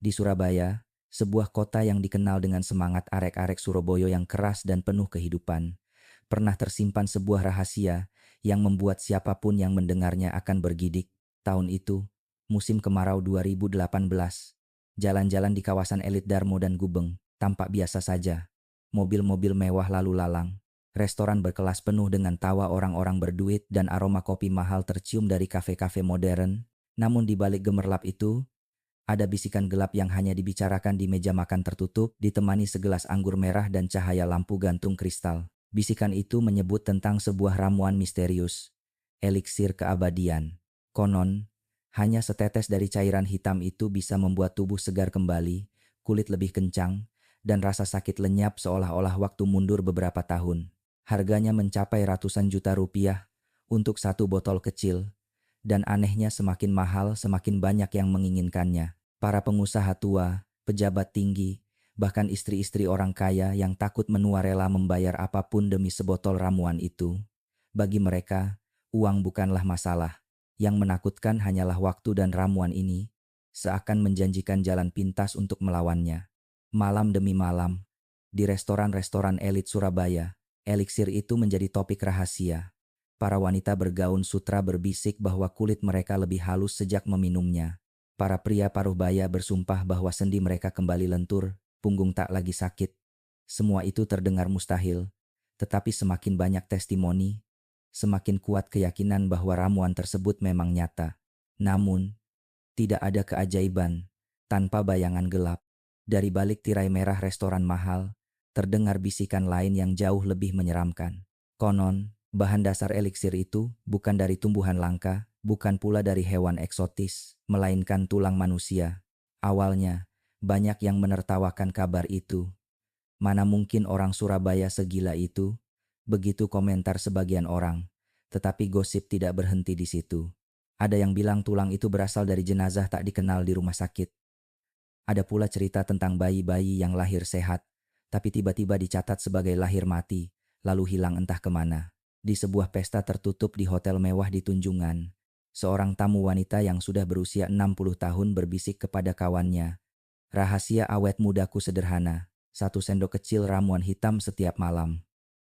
Di Surabaya, sebuah kota yang dikenal dengan semangat arek-arek Surabaya yang keras dan penuh kehidupan, pernah tersimpan sebuah rahasia yang membuat siapapun yang mendengarnya akan bergidik. Tahun itu, musim kemarau 2018, jalan-jalan di kawasan elit Darmo dan Gubeng tampak biasa saja. Mobil-mobil mewah lalu lalang, restoran berkelas penuh dengan tawa orang-orang berduit dan aroma kopi mahal tercium dari kafe-kafe modern. Namun di balik gemerlap itu, ada bisikan gelap yang hanya dibicarakan di meja makan tertutup, ditemani segelas anggur merah dan cahaya lampu gantung kristal. Bisikan itu menyebut tentang sebuah ramuan misterius, eliksir keabadian. Konon, hanya setetes dari cairan hitam itu bisa membuat tubuh segar kembali, kulit lebih kencang, dan rasa sakit lenyap seolah-olah waktu mundur beberapa tahun. Harganya mencapai ratusan juta rupiah untuk satu botol kecil, dan anehnya semakin mahal semakin banyak yang menginginkannya. Para pengusaha tua, pejabat tinggi, bahkan istri-istri orang kaya yang takut menua rela membayar apapun demi sebotol ramuan itu. Bagi mereka, uang bukanlah masalah. Yang menakutkan hanyalah waktu dan ramuan ini, seakan menjanjikan jalan pintas untuk melawannya. Malam demi malam, di restoran-restoran elit Surabaya, eliksir itu menjadi topik rahasia. Para wanita bergaun sutra berbisik bahwa kulit mereka lebih halus sejak meminumnya. Para pria paruh baya bersumpah bahwa sendi mereka kembali lentur, punggung tak lagi sakit. Semua itu terdengar mustahil, tetapi semakin banyak testimoni, semakin kuat keyakinan bahwa ramuan tersebut memang nyata. Namun, tidak ada keajaiban tanpa bayangan gelap. Dari balik tirai merah restoran mahal, terdengar bisikan lain yang jauh lebih menyeramkan. Konon, bahan dasar eliksir itu bukan dari tumbuhan langka, bukan pula dari hewan eksotis, melainkan tulang manusia. Awalnya, banyak yang menertawakan kabar itu. Mana mungkin orang Surabaya segila itu? Begitu komentar sebagian orang. Tetapi gosip tidak berhenti di situ. Ada yang bilang tulang itu berasal dari jenazah tak dikenal di rumah sakit. Ada pula cerita tentang bayi-bayi yang lahir sehat, tapi tiba-tiba dicatat sebagai lahir mati, lalu hilang entah kemana. Di sebuah pesta tertutup di hotel mewah di Tunjungan, seorang tamu wanita yang sudah berusia 60 tahun berbisik kepada kawannya, "Rahasia awet mudaku sederhana, satu sendok kecil ramuan hitam setiap malam."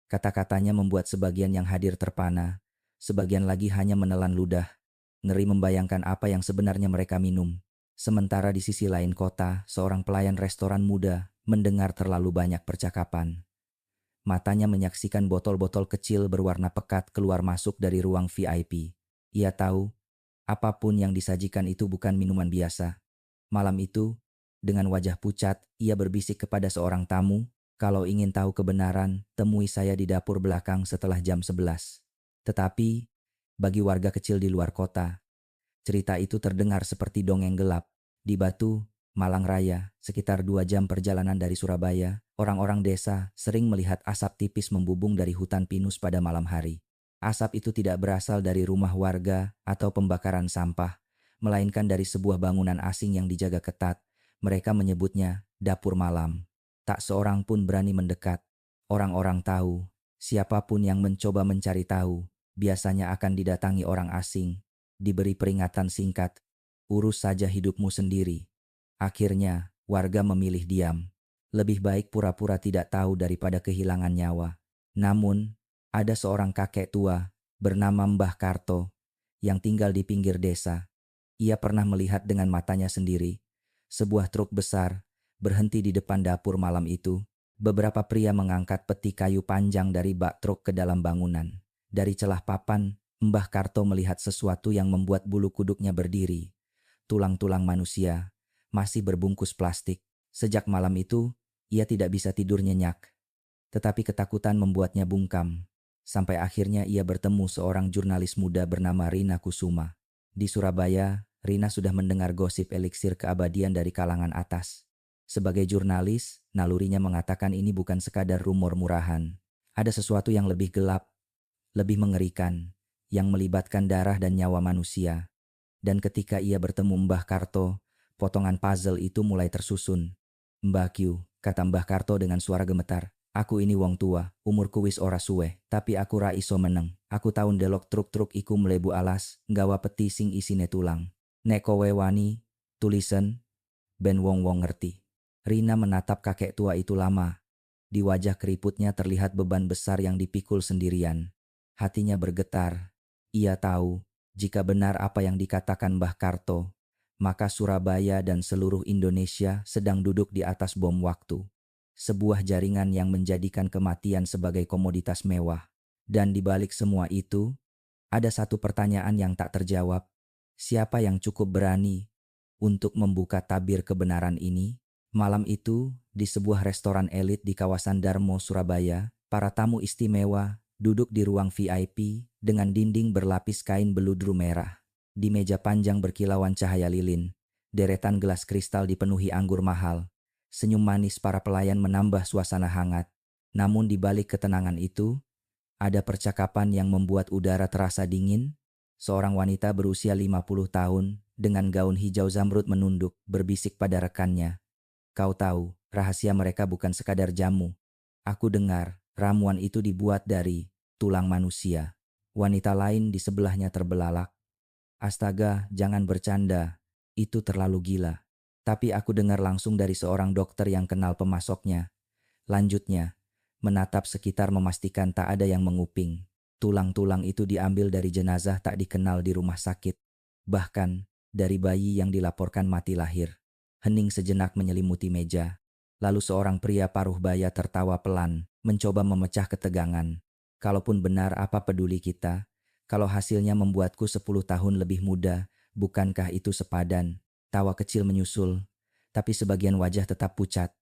Kata-katanya membuat sebagian yang hadir terpana, sebagian lagi hanya menelan ludah, ngeri membayangkan apa yang sebenarnya mereka minum. Sementara di sisi lain kota, seorang pelayan restoran muda mendengar terlalu banyak percakapan. Matanya menyaksikan botol-botol kecil berwarna pekat keluar masuk dari ruang VIP. Ia tahu, apapun yang disajikan itu bukan minuman biasa. Malam itu, dengan wajah pucat, ia berbisik kepada seorang tamu, "Kalau ingin tahu kebenaran, temui saya di dapur belakang setelah jam 11." Tetapi, bagi warga kecil di luar kota, cerita itu terdengar seperti dongeng gelap. Di Batu, Malang Raya, sekitar 2 jam perjalanan dari Surabaya, orang-orang desa sering melihat asap tipis membubung dari hutan pinus pada malam hari. Asap itu tidak berasal dari rumah warga atau pembakaran sampah, melainkan dari sebuah bangunan asing yang dijaga ketat. Mereka menyebutnya dapur malam. Tak seorang pun berani mendekat. Orang-orang tahu, siapapun yang mencoba mencari tahu, biasanya akan didatangi orang asing, diberi peringatan singkat, "Urus saja hidupmu sendiri." Akhirnya, warga memilih diam. Lebih baik pura-pura tidak tahu daripada kehilangan nyawa. Namun, ada seorang kakek tua bernama Mbah Karto yang tinggal di pinggir desa. Ia pernah melihat dengan matanya sendiri sebuah truk besar berhenti di depan dapur malam itu. Beberapa pria mengangkat peti kayu panjang dari bak truk ke dalam bangunan. Dari celah papan, Mbah Karto melihat sesuatu yang membuat bulu kuduknya berdiri. Tulang-tulang manusia, masih berbungkus plastik. Sejak malam itu, ia tidak bisa tidur nyenyak. Tetapi ketakutan membuatnya bungkam. Sampai akhirnya ia bertemu seorang jurnalis muda bernama Rina Kusuma. Di Surabaya, Rina sudah mendengar gosip eliksir keabadian dari kalangan atas. Sebagai jurnalis, nalurinya mengatakan ini bukan sekadar rumor murahan. Ada sesuatu yang lebih gelap, lebih mengerikan, yang melibatkan darah dan nyawa manusia. Dan ketika ia bertemu Mbah Karto, potongan puzzle itu mulai tersusun. "Mbah Kyu," kata Mbah Karto dengan suara gemetar, "aku ini wong tua, umurku wis ora suwe, tapi aku ra iso meneng. Aku taun delok truk-truk iku mlebu alas, nggawa peti sing isine tulang. Nek kowe wani, tulisen." Ben Wong Wong ngerti. Rina menatap kakek tua itu lama. Di wajah keriputnya terlihat beban besar yang dipikul sendirian. Hatinya bergetar. Ia tahu, jika benar apa yang dikatakan Mbah Karto, maka Surabaya dan seluruh Indonesia sedang duduk di atas bom waktu. Sebuah jaringan yang menjadikan kematian sebagai komoditas mewah. Dan di balik semua itu, ada satu pertanyaan yang tak terjawab. Siapa yang cukup berani untuk membuka tabir kebenaran ini? Malam itu, di sebuah restoran elit di kawasan Darmo, Surabaya, para tamu istimewa duduk di ruang VIP dengan dinding berlapis kain beludru merah. Di meja panjang berkilauan cahaya lilin, deretan gelas kristal dipenuhi anggur mahal. Senyum manis para pelayan menambah suasana hangat. Namun di balik ketenangan itu, ada percakapan yang membuat udara terasa dingin. Seorang wanita berusia 50 tahun dengan gaun hijau zamrud menunduk berbisik pada rekannya. Kau tahu, rahasia mereka bukan sekadar jamu. Aku dengar, ramuan itu dibuat dari tulang manusia. Wanita lain di sebelahnya terbelalak. Astaga, jangan bercanda. Itu terlalu gila. Tapi aku dengar langsung dari seorang dokter yang kenal pemasoknya. Lanjutnya, menatap sekitar memastikan tak ada yang menguping. Tulang-tulang itu diambil dari jenazah tak dikenal di rumah sakit. Bahkan, dari bayi yang dilaporkan mati lahir. Hening sejenak menyelimuti meja. Lalu seorang pria paruh baya tertawa pelan, mencoba memecah ketegangan. Kalaupun benar, apa peduli kita? Kalau hasilnya membuatku 10 tahun lebih muda, bukankah itu sepadan? Tawa kecil menyusul, tapi sebagian wajah tetap pucat.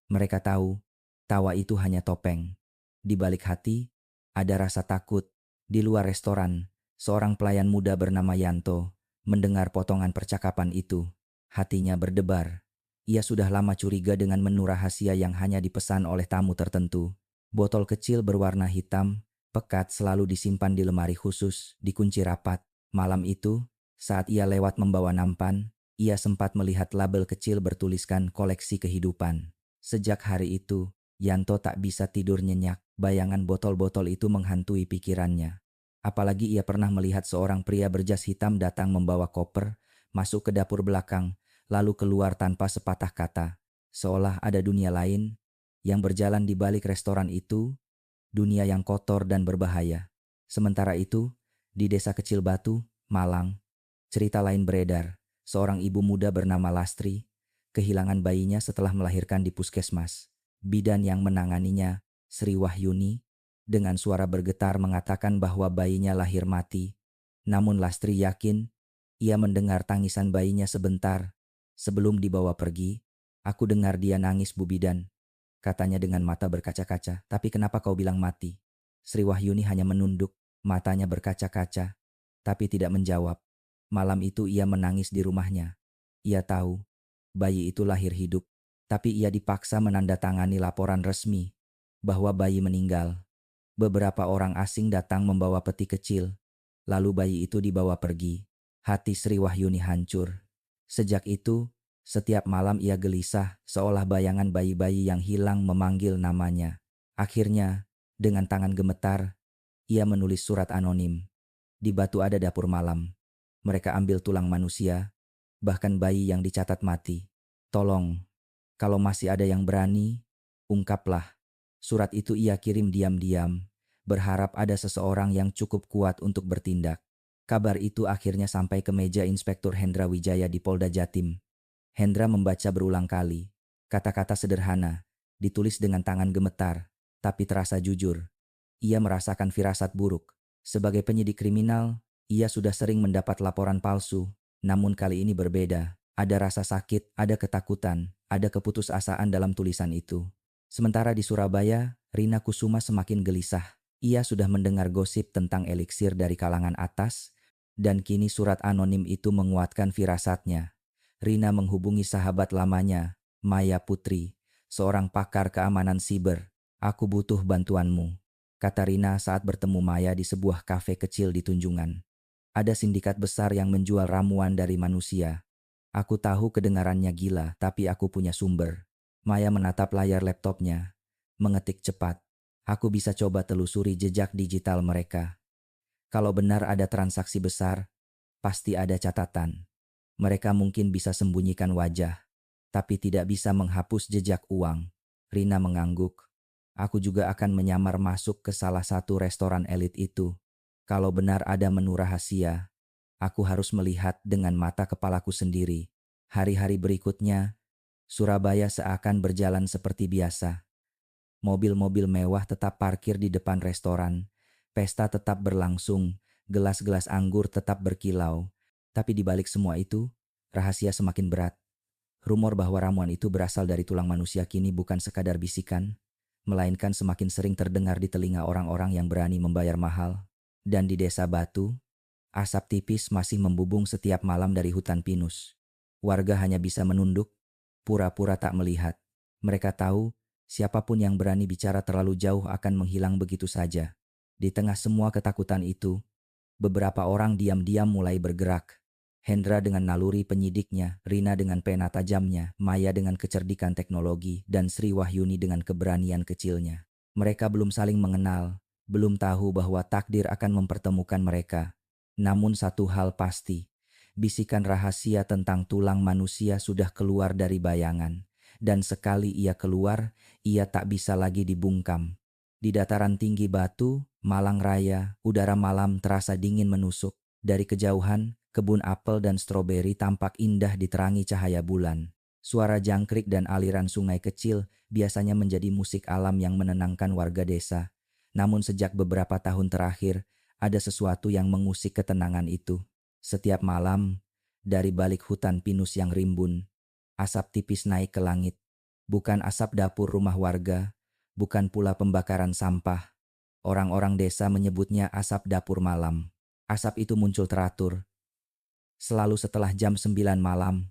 Mereka tahu, tawa itu hanya topeng. Di balik hati, ada rasa takut. Di luar restoran, seorang pelayan muda bernama Yanto mendengar potongan percakapan itu. Hatinya berdebar. Ia sudah lama curiga dengan menu rahasia yang hanya dipesan oleh tamu tertentu. Botol kecil berwarna hitam, pekat selalu disimpan di lemari khusus, dikunci rapat. Malam itu, saat ia lewat membawa nampan, ia sempat melihat label kecil bertuliskan koleksi kehidupan. Sejak hari itu, Yanto tak bisa tidur nyenyak. Bayangan botol-botol itu menghantui pikirannya. Apalagi ia pernah melihat seorang pria berjas hitam datang membawa koper, masuk ke dapur belakang, lalu keluar tanpa sepatah kata. Seolah ada dunia lain yang berjalan di balik restoran itu, dunia yang kotor dan berbahaya. Sementara itu, di desa kecil Batu, Malang, cerita lain beredar. Seorang ibu muda bernama Lastri kehilangan bayinya setelah melahirkan di puskesmas. Bidan yang menanganinya, Sri Wahyuni, dengan suara bergetar mengatakan bahwa bayinya lahir mati. Namun Lastri yakin ia mendengar tangisan bayinya sebentar sebelum dibawa pergi. Aku dengar dia nangis, Bu Bidan, katanya dengan mata berkaca-kaca. Tapi kenapa kau bilang mati? Sri Wahyuni hanya menunduk, matanya berkaca-kaca, tapi tidak menjawab. Malam itu ia menangis di rumahnya. Ia tahu bayi itu lahir hidup, tapi ia dipaksa menandatangani laporan resmi bahwa bayi meninggal. Beberapa orang asing datang membawa peti kecil, lalu bayi itu dibawa pergi. Hati Sri Wahyuni hancur. Sejak itu, setiap malam ia gelisah, seolah bayangan bayi-bayi yang hilang memanggil namanya. Akhirnya, dengan tangan gemetar, ia menulis surat anonim. Di Batu ada dapur malam. Mereka ambil tulang manusia, bahkan bayi yang dicatat mati. Tolong, kalau masih ada yang berani, ungkaplah. Surat itu ia kirim diam-diam, berharap ada seseorang yang cukup kuat untuk bertindak. Kabar itu akhirnya sampai ke meja Inspektur Hendra Wijaya di Polda Jatim. Hendra membaca berulang kali. Kata-kata sederhana, ditulis dengan tangan gemetar, tapi terasa jujur. Ia merasakan firasat buruk. Sebagai penyidik kriminal, ia sudah sering mendapat laporan palsu, namun kali ini berbeda. Ada rasa sakit, ada ketakutan, ada keputusasaan dalam tulisan itu. Sementara di Surabaya, Rina Kusuma semakin gelisah. Ia sudah mendengar gosip tentang eliksir dari kalangan atas, dan kini surat anonim itu menguatkan firasatnya. Rina menghubungi sahabat lamanya, Maya Putri, seorang pakar keamanan siber. Aku butuh bantuanmu, kata Rina saat bertemu Maya di sebuah kafe kecil di Tunjungan. Ada sindikat besar yang menjual ramuan dari manusia. Aku tahu kedengarannya gila, tapi aku punya sumber. Maya menatap layar laptopnya, mengetik cepat. Aku bisa coba telusuri jejak digital mereka. Kalau benar ada transaksi besar, pasti ada catatan. Mereka mungkin bisa sembunyikan wajah, tapi tidak bisa menghapus jejak uang. Rina mengangguk. Aku juga akan menyamar masuk ke salah satu restoran elit itu. Kalau benar ada menu rahasia, aku harus melihat dengan mata kepalaku sendiri. Hari-hari berikutnya, Surabaya seakan berjalan seperti biasa. Mobil-mobil mewah tetap parkir di depan restoran. Pesta tetap berlangsung, gelas-gelas anggur tetap berkilau. Tapi di balik semua itu, rahasia semakin berat. Rumor bahwa ramuan itu berasal dari tulang manusia kini bukan sekadar bisikan, melainkan semakin sering terdengar di telinga orang-orang yang berani membayar mahal. Dan di desa Batu, asap tipis masih membubung setiap malam dari hutan pinus. Warga hanya bisa menunduk, pura-pura tak melihat. Mereka tahu, siapapun yang berani bicara terlalu jauh akan menghilang begitu saja. Di tengah semua ketakutan itu, beberapa orang diam-diam mulai bergerak. Hendra dengan naluri penyidiknya, Rina dengan pena tajamnya, Maya dengan kecerdikan teknologi, dan Sri Wahyuni dengan keberanian kecilnya. Mereka belum saling mengenal, belum tahu bahwa takdir akan mempertemukan mereka. Namun satu hal pasti, bisikan rahasia tentang tulang manusia sudah keluar dari bayangan. Dan sekali ia keluar, ia tak bisa lagi dibungkam. Di dataran tinggi Batu, Malang Raya, udara malam terasa dingin menusuk. Dari kejauhan, kebun apel dan stroberi tampak indah diterangi cahaya bulan. Suara jangkrik dan aliran sungai kecil biasanya menjadi musik alam yang menenangkan warga desa. Namun sejak beberapa tahun terakhir, ada sesuatu yang mengusik ketenangan itu. Setiap malam, dari balik hutan pinus yang rimbun, asap tipis naik ke langit. Bukan asap dapur rumah warga, bukan pula pembakaran sampah. Orang-orang desa menyebutnya asap dapur malam. Asap itu muncul teratur, selalu setelah jam 9 malam,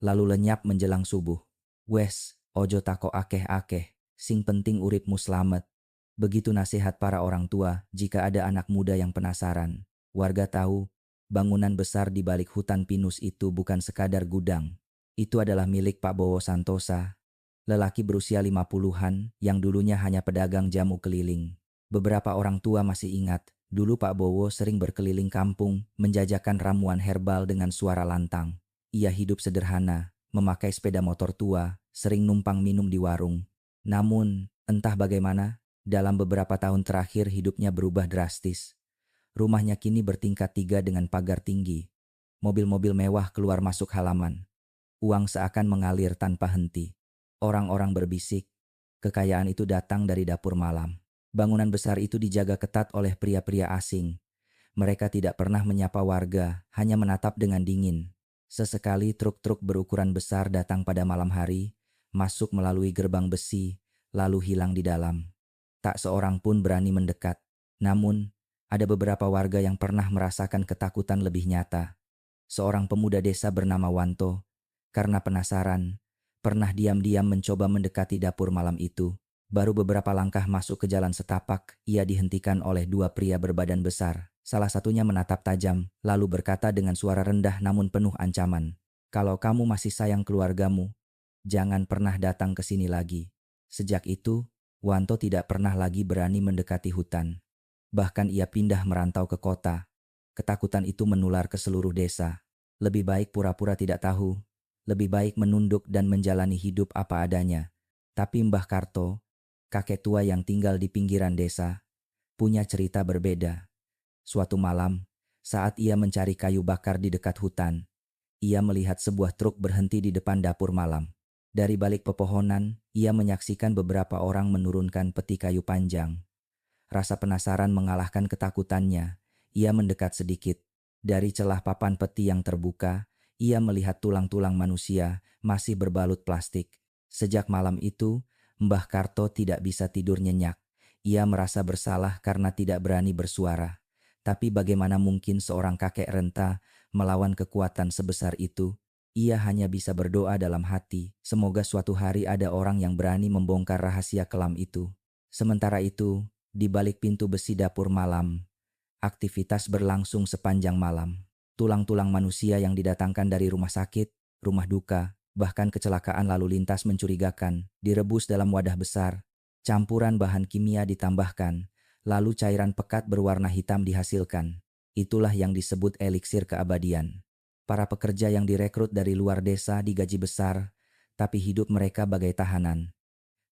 lalu lenyap menjelang subuh. Wes, ojo tako akeh-akeh, sing penting uripmu slamet. Begitu nasihat para orang tua jika ada anak muda yang penasaran. Warga tahu, bangunan besar di balik hutan pinus itu bukan sekadar gudang. Itu adalah milik Pak Bowo Santosa, lelaki berusia 50-an yang dulunya hanya pedagang jamu keliling. Beberapa orang tua masih ingat, dulu Pak Bowo sering berkeliling kampung menjajakan ramuan herbal dengan suara lantang. Ia hidup sederhana, memakai sepeda motor tua, sering numpang minum di warung. Namun, entah bagaimana, dalam beberapa tahun terakhir hidupnya berubah drastis. Rumahnya kini bertingkat 3 dengan pagar tinggi. Mobil-mobil mewah keluar masuk halaman. Uang seakan mengalir tanpa henti. Orang-orang berbisik, kekayaan itu datang dari dapur malam. Bangunan besar itu dijaga ketat oleh pria-pria asing. Mereka tidak pernah menyapa warga, hanya menatap dengan dingin. Sesekali truk-truk berukuran besar datang pada malam hari, masuk melalui gerbang besi, lalu hilang di dalam. Tak seorang pun berani mendekat. Namun, ada beberapa warga yang pernah merasakan ketakutan lebih nyata. Seorang pemuda desa bernama Wanto, karena penasaran, pernah diam-diam mencoba mendekati dapur malam itu. Baru beberapa langkah masuk ke jalan setapak, ia dihentikan oleh 2 pria berbadan besar. Salah satunya menatap tajam, lalu berkata dengan suara rendah namun penuh ancaman. Kalau kamu masih sayang keluargamu, jangan pernah datang ke sini lagi. Sejak itu, Wanto tidak pernah lagi berani mendekati hutan. Bahkan ia pindah merantau ke kota. Ketakutan itu menular ke seluruh desa. Lebih baik pura-pura tidak tahu. Lebih baik menunduk dan menjalani hidup apa adanya. Tapi Mbah Karto, kakek tua yang tinggal di pinggiran desa, punya cerita berbeda. Suatu malam, saat ia mencari kayu bakar di dekat hutan, ia melihat sebuah truk berhenti di depan dapur malam. Dari balik pepohonan, ia menyaksikan beberapa orang menurunkan peti kayu panjang. Rasa penasaran mengalahkan ketakutannya. Ia mendekat sedikit. Dari celah papan peti yang terbuka, ia melihat tulang-tulang manusia masih berbalut plastik. Sejak malam itu, Mbah Karto tidak bisa tidur nyenyak. Ia merasa bersalah karena tidak berani bersuara. Tapi bagaimana mungkin seorang kakek renta melawan kekuatan sebesar itu? Ia hanya bisa berdoa dalam hati, semoga suatu hari ada orang yang berani membongkar rahasia kelam itu. Sementara itu, di balik pintu besi dapur malam, aktivitas berlangsung sepanjang malam. Tulang-tulang manusia yang didatangkan dari rumah sakit, rumah duka, bahkan kecelakaan lalu lintas mencurigakan, direbus dalam wadah besar. Campuran bahan kimia ditambahkan, lalu cairan pekat berwarna hitam dihasilkan. Itulah yang disebut eliksir keabadian. Para pekerja yang direkrut dari luar desa digaji besar, tapi hidup mereka bagai tahanan.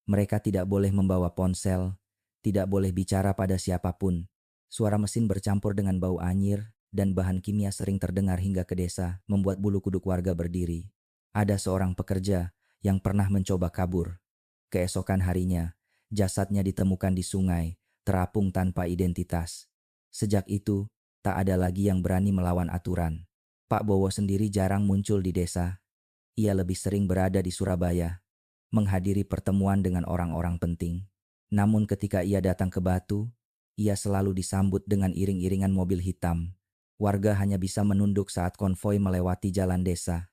Mereka tidak boleh membawa ponsel, tidak boleh bicara pada siapapun. Suara mesin bercampur dengan bau anyir dan bahan kimia sering terdengar hingga ke desa, membuat bulu kuduk warga berdiri. Ada seorang pekerja yang pernah mencoba kabur. Keesokan harinya, jasadnya ditemukan di sungai, terapung tanpa identitas. Sejak itu, tak ada lagi yang berani melawan aturan. Pak Bowo sendiri jarang muncul di desa. Ia lebih sering berada di Surabaya, menghadiri pertemuan dengan orang-orang penting. Namun ketika ia datang ke Batu, ia selalu disambut dengan iring-iringan mobil hitam. Warga hanya bisa menunduk saat konvoi melewati jalan desa.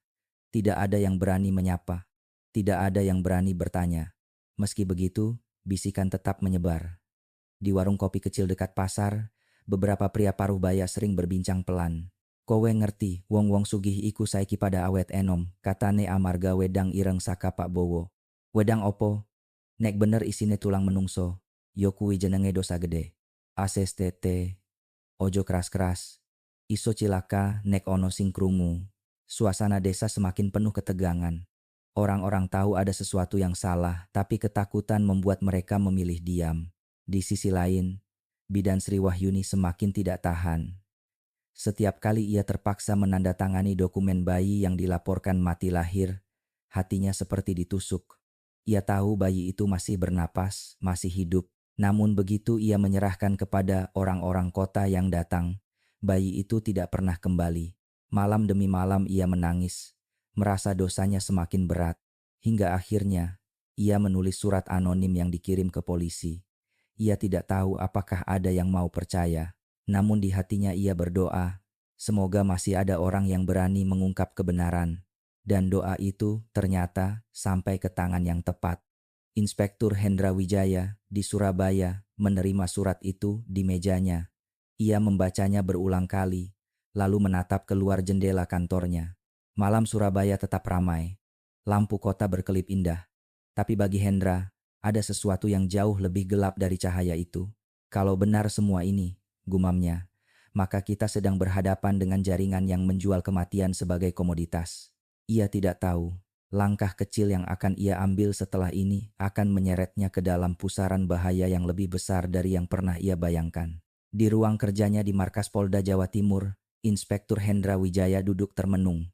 Tidak ada yang berani menyapa. Tidak ada yang berani bertanya. Meski begitu, bisikan tetap menyebar. Di warung kopi kecil dekat pasar, beberapa pria paruh baya sering berbincang pelan. Kowe ngerti, wong-wong sugih iku saiki pada awet enom, katane amarga wedang ireng saka Pak Bowo. Wedang opo? Nek bener isine tulang menungso, yo kuwi jenenge dosa gede. ASSTT, ojo keras-keras. Iso cilaka nek ono sing krungu. Suasana desa semakin penuh ketegangan. Orang-orang tahu ada sesuatu yang salah, tapi ketakutan membuat mereka memilih diam. Di sisi lain, Bidan Sri Wahyuni semakin tidak tahan. Setiap kali ia terpaksa menandatangani dokumen bayi yang dilaporkan mati lahir, hatinya seperti ditusuk. Ia tahu bayi itu masih bernapas, masih hidup. Namun begitu ia menyerahkan kepada orang-orang kota yang datang, bayi itu tidak pernah kembali. Malam demi malam ia menangis, merasa dosanya semakin berat. Hingga akhirnya, ia menulis surat anonim yang dikirim ke polisi. Ia tidak tahu apakah ada yang mau percaya. Namun di hatinya ia berdoa, semoga masih ada orang yang berani mengungkap kebenaran. Dan doa itu ternyata sampai ke tangan yang tepat. Inspektur Hendra Wijaya di Surabaya menerima surat itu di mejanya. Ia membacanya berulang kali, lalu menatap keluar jendela kantornya. Malam Surabaya tetap ramai. Lampu kota berkelip indah. Tapi bagi Hendra, ada sesuatu yang jauh lebih gelap dari cahaya itu. Kalau benar semua ini, gumamnya, maka kita sedang berhadapan dengan jaringan yang menjual kematian sebagai komoditas. Ia tidak tahu, langkah kecil yang akan ia ambil setelah ini akan menyeretnya ke dalam pusaran bahaya yang lebih besar dari yang pernah ia bayangkan. Di ruang kerjanya di Markas Polda Jawa Timur, Inspektur Hendra Wijaya duduk termenung.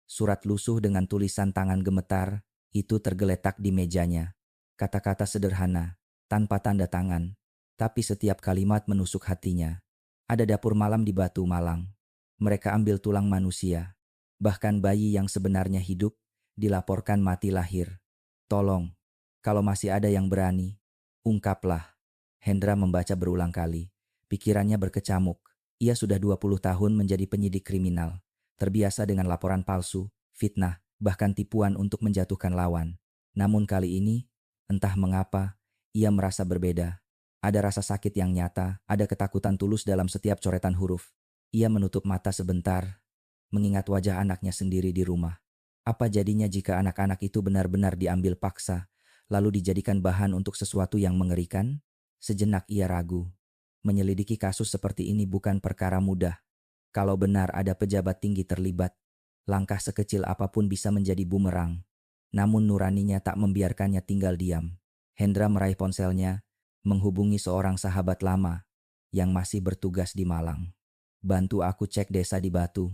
Surat lusuh dengan tulisan tangan gemetar itu tergeletak di mejanya. Kata-kata sederhana, tanpa tanda tangan, tapi setiap kalimat menusuk hatinya. Ada dapur malam di Batu, Malang. Mereka ambil tulang manusia. Bahkan bayi yang sebenarnya hidup dilaporkan mati lahir. Tolong, kalau masih ada yang berani, ungkaplah. Hendra membaca berulang kali. Pikirannya berkecamuk. Ia sudah 20 tahun menjadi penyidik kriminal. Terbiasa dengan laporan palsu, fitnah, bahkan tipuan untuk menjatuhkan lawan. Namun kali ini, entah mengapa, ia merasa berbeda. Ada rasa sakit yang nyata, ada ketakutan tulus dalam setiap coretan huruf. Ia menutup mata sebentar, mengingat wajah anaknya sendiri di rumah. Apa jadinya jika anak-anak itu benar-benar diambil paksa, lalu dijadikan bahan untuk sesuatu yang mengerikan? Sejenak ia ragu. Menyelidiki kasus seperti ini bukan perkara mudah. Kalau benar ada pejabat tinggi terlibat, langkah sekecil apapun bisa menjadi bumerang. Namun nuraninya tak membiarkannya tinggal diam. Hendra meraih ponselnya, menghubungi seorang sahabat lama yang masih bertugas di Malang. Bantu aku cek desa di Batu.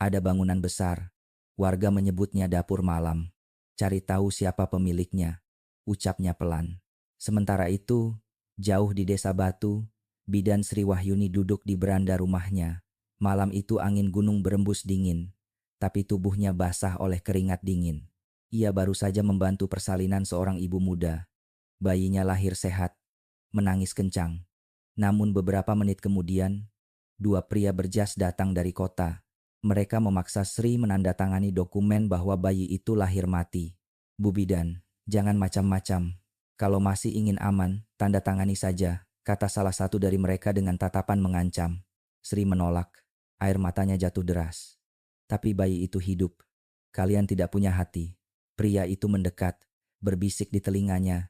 Ada bangunan besar. Warga menyebutnya dapur malam. Cari tahu siapa pemiliknya. Ucapnya pelan. Sementara itu, jauh di desa Batu, Bidan Sri Wahyuni duduk di beranda rumahnya. Malam itu angin gunung berembus dingin, tapi tubuhnya basah oleh keringat dingin. Ia baru saja membantu persalinan seorang ibu muda. Bayinya lahir sehat, menangis kencang. Namun beberapa menit kemudian, dua pria berjas datang dari kota. Mereka memaksa Sri menandatangani dokumen bahwa bayi itu lahir mati. Bu Bidan, jangan macam-macam. Kalau masih ingin aman, tanda tangani saja, kata salah satu dari mereka dengan tatapan mengancam. Sri menolak, air matanya jatuh deras. Tapi bayi itu hidup. Kalian tidak punya hati. Pria itu mendekat, berbisik di telinganya.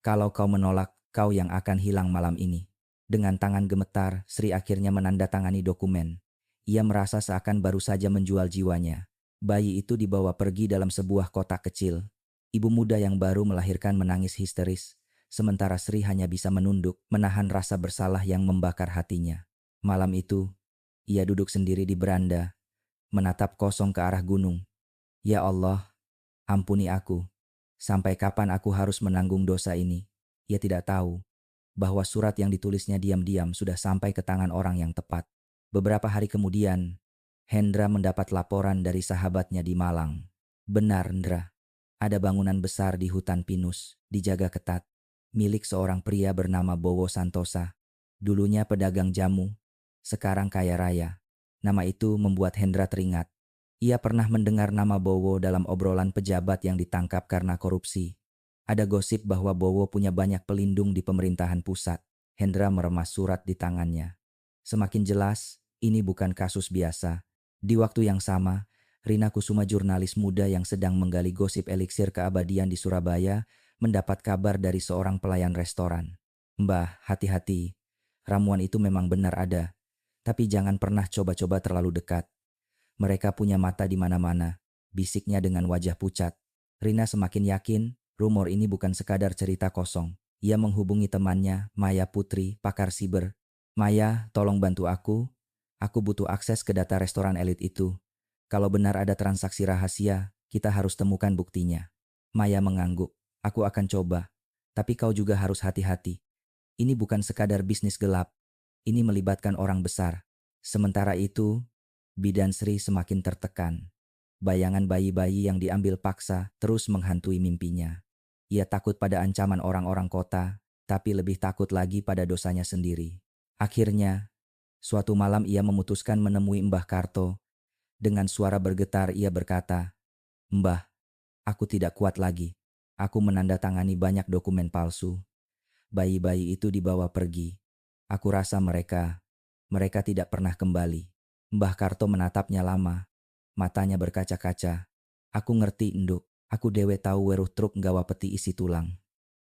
Kalau kau menolak, kau yang akan hilang malam ini. Dengan tangan gemetar, Sri akhirnya menandatangani dokumen. Ia merasa seakan baru saja menjual jiwanya. Bayi itu dibawa pergi dalam sebuah kotak kecil. Ibu muda yang baru melahirkan menangis histeris, sementara Sri hanya bisa menunduk, menahan rasa bersalah yang membakar hatinya. Malam itu, ia duduk sendiri di beranda, menatap kosong ke arah gunung. Ya Allah, ampuni aku. Sampai kapan aku harus menanggung dosa ini? Ia tidak tahu bahwa surat yang ditulisnya diam-diam sudah sampai ke tangan orang yang tepat. Beberapa hari kemudian, Hendra mendapat laporan dari sahabatnya di Malang. Benar, Hendra. Ada bangunan besar di hutan pinus, dijaga ketat, milik seorang pria bernama Bowo Santosa. Dulunya pedagang jamu, sekarang kaya raya. Nama itu membuat Hendra teringat. Ia pernah mendengar nama Bowo dalam obrolan pejabat yang ditangkap karena korupsi. Ada gosip bahwa Bowo punya banyak pelindung di pemerintahan pusat. Hendra meremas surat di tangannya. Semakin jelas, ini bukan kasus biasa. Di waktu yang sama, Rina Kusuma, jurnalis muda yang sedang menggali gosip eliksir keabadian di Surabaya, mendapat kabar dari seorang pelayan restoran. Mbah, hati-hati. Ramuan itu memang benar ada, tapi jangan pernah coba-coba terlalu dekat. Mereka punya mata di mana-mana, bisiknya dengan wajah pucat. Rina semakin yakin, rumor ini bukan sekadar cerita kosong. Ia menghubungi temannya, Maya Putri, pakar siber. Maya, tolong bantu aku. Aku butuh akses ke data restoran elit itu. Kalau benar ada transaksi rahasia, kita harus temukan buktinya. Maya mengangguk. Aku akan coba. Tapi kau juga harus hati-hati. Ini bukan sekadar bisnis gelap. Ini melibatkan orang besar. Sementara itu, Bidan Sri semakin tertekan. Bayangan bayi-bayi yang diambil paksa terus menghantui mimpinya. Ia takut pada ancaman orang-orang kota, tapi lebih takut lagi pada dosanya sendiri. Akhirnya, suatu malam ia memutuskan menemui Mbah Karto. Dengan suara bergetar ia berkata, "Mbah, aku tidak kuat lagi. Aku menandatangani banyak dokumen palsu. Bayi-bayi itu dibawa pergi. Aku rasa mereka tidak pernah kembali." Mbah Karto menatapnya lama. Matanya berkaca-kaca. "Aku ngerti, Nduk. Aku dewe tahu weruh truk nggawa peti isi tulang.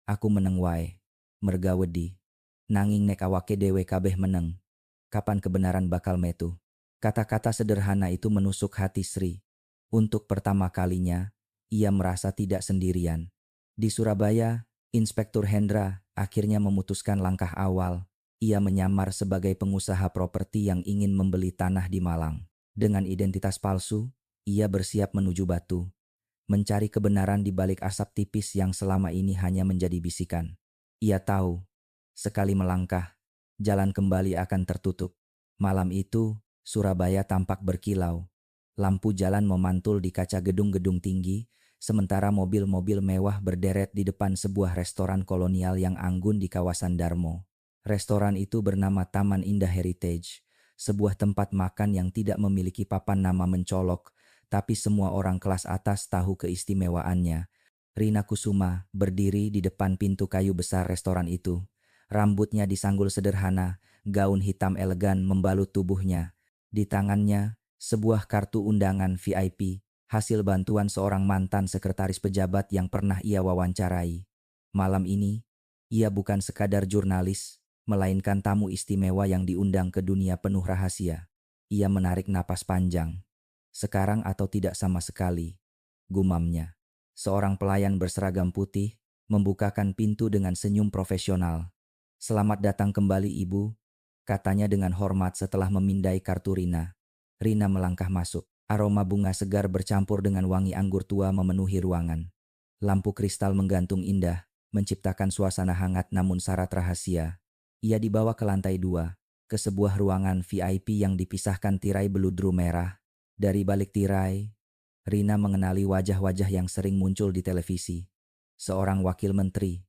Aku meneng wae. Merga wedi. Nanging nek awake dewe kabeh meneng. Kapan kebenaran bakal metu?" Kata-kata sederhana itu menusuk hati Sri. Untuk pertama kalinya, ia merasa tidak sendirian. Di Surabaya, Inspektur Hendra akhirnya memutuskan langkah awal. Ia menyamar sebagai pengusaha properti yang ingin membeli tanah di Malang. Dengan identitas palsu, ia bersiap menuju Batu, mencari kebenaran di balik asap tipis yang selama ini hanya menjadi bisikan. Ia tahu, sekali melangkah, jalan kembali akan tertutup. Malam itu, Surabaya tampak berkilau. Lampu jalan memantul di kaca gedung-gedung tinggi, sementara mobil-mobil mewah berderet di depan sebuah restoran kolonial yang anggun di kawasan Darmo. Restoran itu bernama Taman Indah Heritage, sebuah tempat makan yang tidak memiliki papan nama mencolok, tapi semua orang kelas atas tahu keistimewaannya. Rina Kusuma berdiri di depan pintu kayu besar restoran itu. Rambutnya disanggul sederhana, gaun hitam elegan membalut tubuhnya. Di tangannya, sebuah kartu undangan VIP, hasil bantuan seorang mantan sekretaris pejabat yang pernah ia wawancarai. Malam ini, ia bukan sekadar jurnalis, melainkan tamu istimewa yang diundang ke dunia penuh rahasia. Ia menarik napas panjang. "Sekarang atau tidak sama sekali," gumamnya. Seorang pelayan berseragam putih membukakan pintu dengan senyum profesional. "Selamat datang kembali, Ibu," katanya dengan hormat setelah memindai kartu Rina. Rina melangkah masuk. Aroma bunga segar bercampur dengan wangi anggur tua memenuhi ruangan. Lampu kristal menggantung indah, menciptakan suasana hangat namun syarat rahasia. Ia dibawa ke lantai 2, ke sebuah ruangan VIP yang dipisahkan tirai beludru merah. Dari balik tirai, Rina mengenali wajah-wajah yang sering muncul di televisi. Seorang wakil menteri,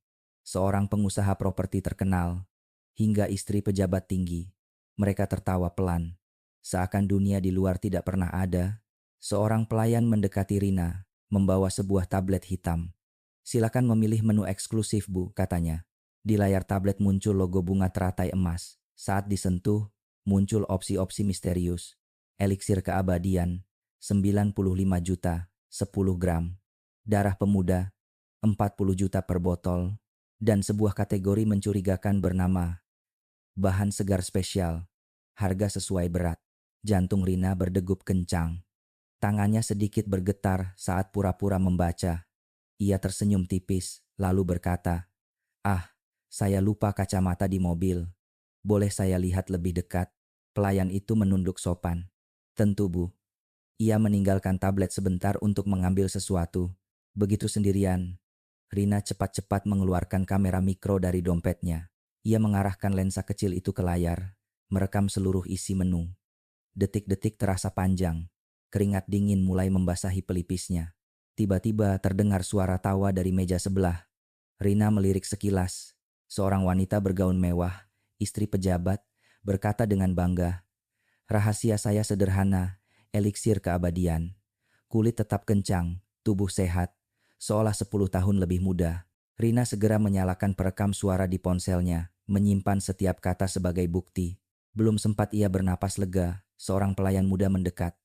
seorang pengusaha properti terkenal, hingga istri pejabat tinggi. Mereka tertawa pelan. Seakan dunia di luar tidak pernah ada, seorang pelayan mendekati Rina, membawa sebuah tablet hitam. "Silakan memilih menu eksklusif, Bu," katanya. Di layar tablet muncul logo bunga teratai emas. Saat disentuh, muncul opsi-opsi misterius. Eliksir keabadian, 95 juta, 10 gram. Darah pemuda, 40 juta per botol. Dan sebuah kategori mencurigakan bernama bahan segar spesial, harga sesuai berat. Jantung Rina berdegup kencang. Tangannya sedikit bergetar saat pura-pura membaca. Ia tersenyum tipis, lalu berkata, "Ah, saya lupa kacamata di mobil. Boleh saya lihat lebih dekat?" Pelayan itu menunduk sopan. "Tentu, Bu." Ia meninggalkan tablet sebentar untuk mengambil sesuatu. Begitu sendirian, Rina cepat-cepat mengeluarkan kamera mikro dari dompetnya. Ia mengarahkan lensa kecil itu ke layar, merekam seluruh isi menu. Detik-detik terasa panjang. Keringat dingin mulai membasahi pelipisnya. Tiba-tiba terdengar suara tawa dari meja sebelah. Rina melirik sekilas. Seorang wanita bergaun mewah, istri pejabat, berkata dengan bangga, "Rahasia saya sederhana, eliksir keabadian. Kulit tetap kencang, tubuh sehat, seolah 10 tahun lebih muda." Rina segera menyalakan perekam suara di ponselnya, menyimpan setiap kata sebagai bukti. Belum sempat ia bernapas lega, seorang pelayan muda mendekat.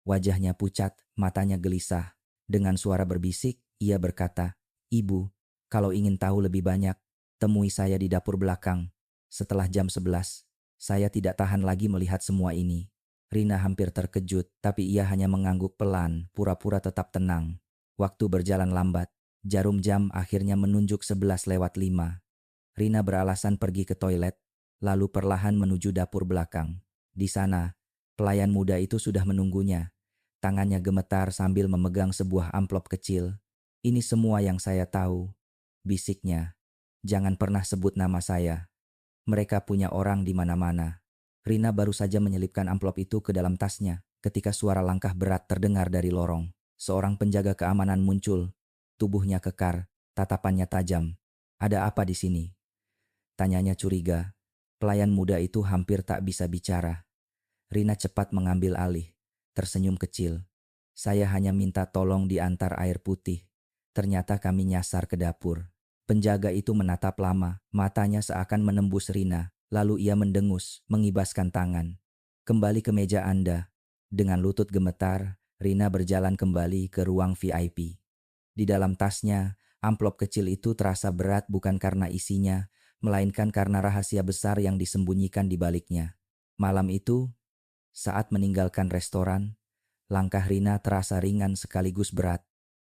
Wajahnya pucat, matanya gelisah. Dengan suara berbisik, ia berkata, "Ibu, kalau ingin tahu lebih banyak, temui saya di dapur belakang. Setelah jam 11, saya tidak tahan lagi melihat semua ini." Rina hampir terkejut, tapi ia hanya mengangguk pelan, pura-pura tetap tenang. Waktu berjalan lambat, jarum jam akhirnya menunjuk 11:05. Rina beralasan pergi ke toilet, lalu perlahan menuju dapur belakang. Di sana, pelayan muda itu sudah menunggunya. Tangannya gemetar sambil memegang sebuah amplop kecil. "Ini semua yang saya tahu," bisiknya. "Jangan pernah sebut nama saya. Mereka punya orang di mana-mana." Rina baru saja menyelipkan amplop itu ke dalam tasnya ketika suara langkah berat terdengar dari lorong. Seorang penjaga keamanan muncul. Tubuhnya kekar, tatapannya tajam. "Ada apa di sini?" tanyanya curiga. Pelayan muda itu hampir tak bisa bicara. Rina cepat mengambil alih, tersenyum kecil. "Saya hanya minta tolong diantar air putih." Ternyata kami nyasar ke dapur. Penjaga itu menatap lama, matanya seakan menembus Rina, lalu ia mendengus, mengibaskan tangan. "Kembali ke meja Anda." Dengan lutut gemetar, Rina berjalan kembali ke ruang VIP. Di dalam tasnya, amplop kecil itu terasa berat bukan karena isinya, melainkan karena rahasia besar yang disembunyikan di baliknya. Malam itu, saat meninggalkan restoran, langkah Rina terasa ringan sekaligus berat.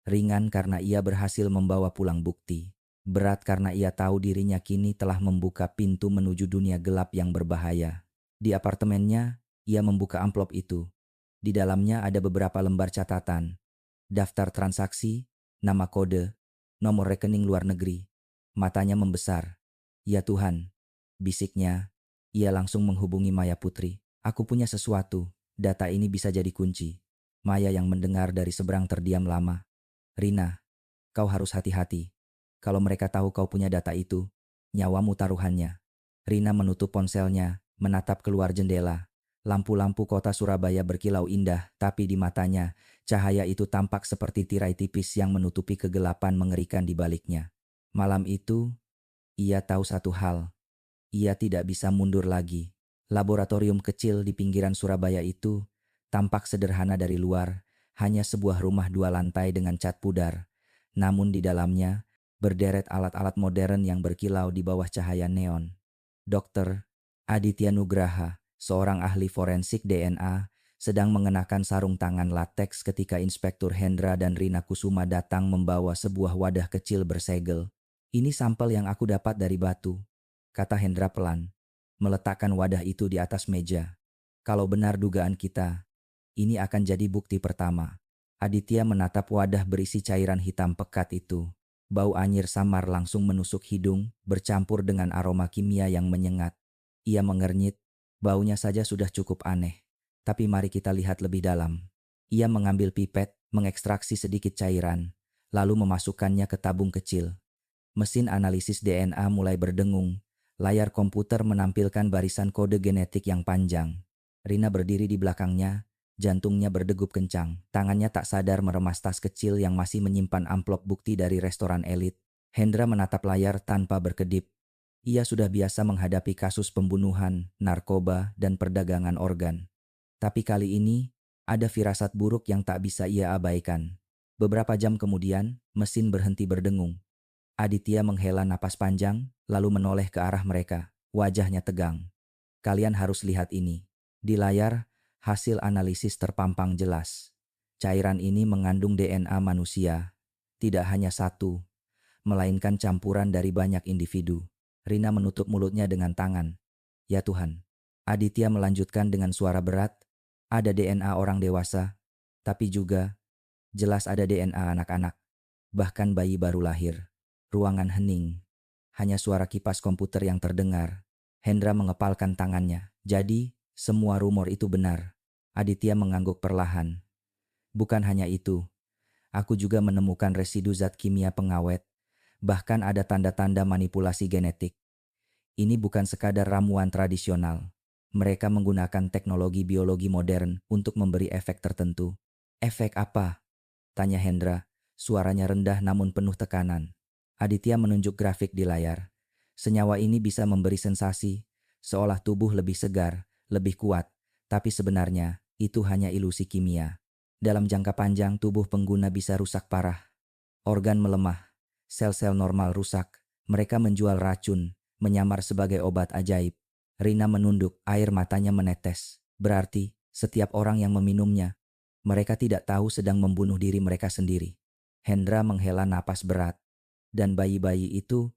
Ringan karena ia berhasil membawa pulang bukti. Berat karena ia tahu dirinya kini telah membuka pintu menuju dunia gelap yang berbahaya. Di apartemennya, ia membuka amplop itu. Di dalamnya ada beberapa lembar catatan, daftar transaksi, nama kode, nomor rekening luar negeri. Matanya membesar. "Ya Tuhan," bisiknya. Ia langsung menghubungi Maya Putri. "Aku punya sesuatu, data ini bisa jadi kunci." Maya yang mendengar dari seberang terdiam lama. "Rina, kau harus hati-hati. Kalau mereka tahu kau punya data itu, nyawamu taruhannya." Rina menutup ponselnya, menatap keluar jendela. Lampu-lampu kota Surabaya berkilau indah, tapi di matanya, cahaya itu tampak seperti tirai tipis yang menutupi kegelapan mengerikan di baliknya. Malam itu, ia tahu satu hal. Ia tidak bisa mundur lagi. Laboratorium kecil di pinggiran Surabaya itu tampak sederhana dari luar, hanya sebuah rumah 2 lantai dengan cat pudar. Namun di dalamnya, berderet alat-alat modern yang berkilau di bawah cahaya neon. Dokter Aditya Nugraha, seorang ahli forensik DNA, sedang mengenakan sarung tangan lateks ketika Inspektur Hendra dan Rina Kusuma datang membawa sebuah wadah kecil bersegel. "Ini sampel yang aku dapat dari batu," kata Hendra pelan, meletakkan wadah itu di atas meja. "Kalau benar dugaan kita, ini akan jadi bukti pertama." Aditya menatap wadah berisi cairan hitam pekat itu. Bau anyir samar langsung menusuk hidung, bercampur dengan aroma kimia yang menyengat. Ia mengernyit, baunya saja sudah cukup aneh. Tapi mari kita lihat lebih dalam. Ia mengambil pipet, mengekstraksi sedikit cairan, lalu memasukkannya ke tabung kecil. Mesin analisis DNA mulai berdengung. Layar komputer menampilkan barisan kode genetik yang panjang. Rina berdiri di belakangnya, jantungnya berdegup kencang. Tangannya tak sadar meremas tas kecil yang masih menyimpan amplop bukti dari restoran elit. Hendra menatap layar tanpa berkedip. Ia sudah biasa menghadapi kasus pembunuhan, narkoba, dan perdagangan organ. Tapi kali ini, ada firasat buruk yang tak bisa ia abaikan. Beberapa jam kemudian, mesin berhenti berdengung. Aditya menghela napas panjang, lalu menoleh ke arah mereka. Wajahnya tegang. "Kalian harus lihat ini." Di layar, hasil analisis terpampang jelas. Cairan ini mengandung DNA manusia. tidak hanya satu, melainkan campuran dari banyak individu. Rina menutup mulutnya dengan tangan. Ya Tuhan. Aditya melanjutkan dengan suara berat. Ada DNA orang dewasa, tapi juga jelas ada DNA anak-anak, bahkan bayi baru lahir. Ruangan hening. Hanya suara kipas komputer yang terdengar. Hendra mengepalkan tangannya. Jadi, semua rumor itu benar. Aditya mengangguk perlahan. Bukan hanya itu. Aku juga menemukan residu zat kimia pengawet. Bahkan ada tanda-tanda manipulasi genetik. Ini bukan sekadar ramuan tradisional. Mereka menggunakan teknologi biologi modern untuk memberi efek tertentu. Efek apa? Tanya Hendra. Suaranya rendah namun penuh tekanan. Aditya menunjuk grafik di layar. Senyawa ini bisa memberi sensasi, seolah tubuh lebih segar, lebih kuat. Tapi sebenarnya, itu hanya ilusi kimia. Dalam jangka panjang, tubuh pengguna bisa rusak parah. Organ melemah, sel-sel normal rusak. Mereka menjual racun, menyamar sebagai obat ajaib. Rina menunduk, air matanya menetes. Berarti, setiap orang yang meminumnya, mereka tidak tahu sedang membunuh diri mereka sendiri. Hendra menghela napas berat. Dan bayi-bayi itu,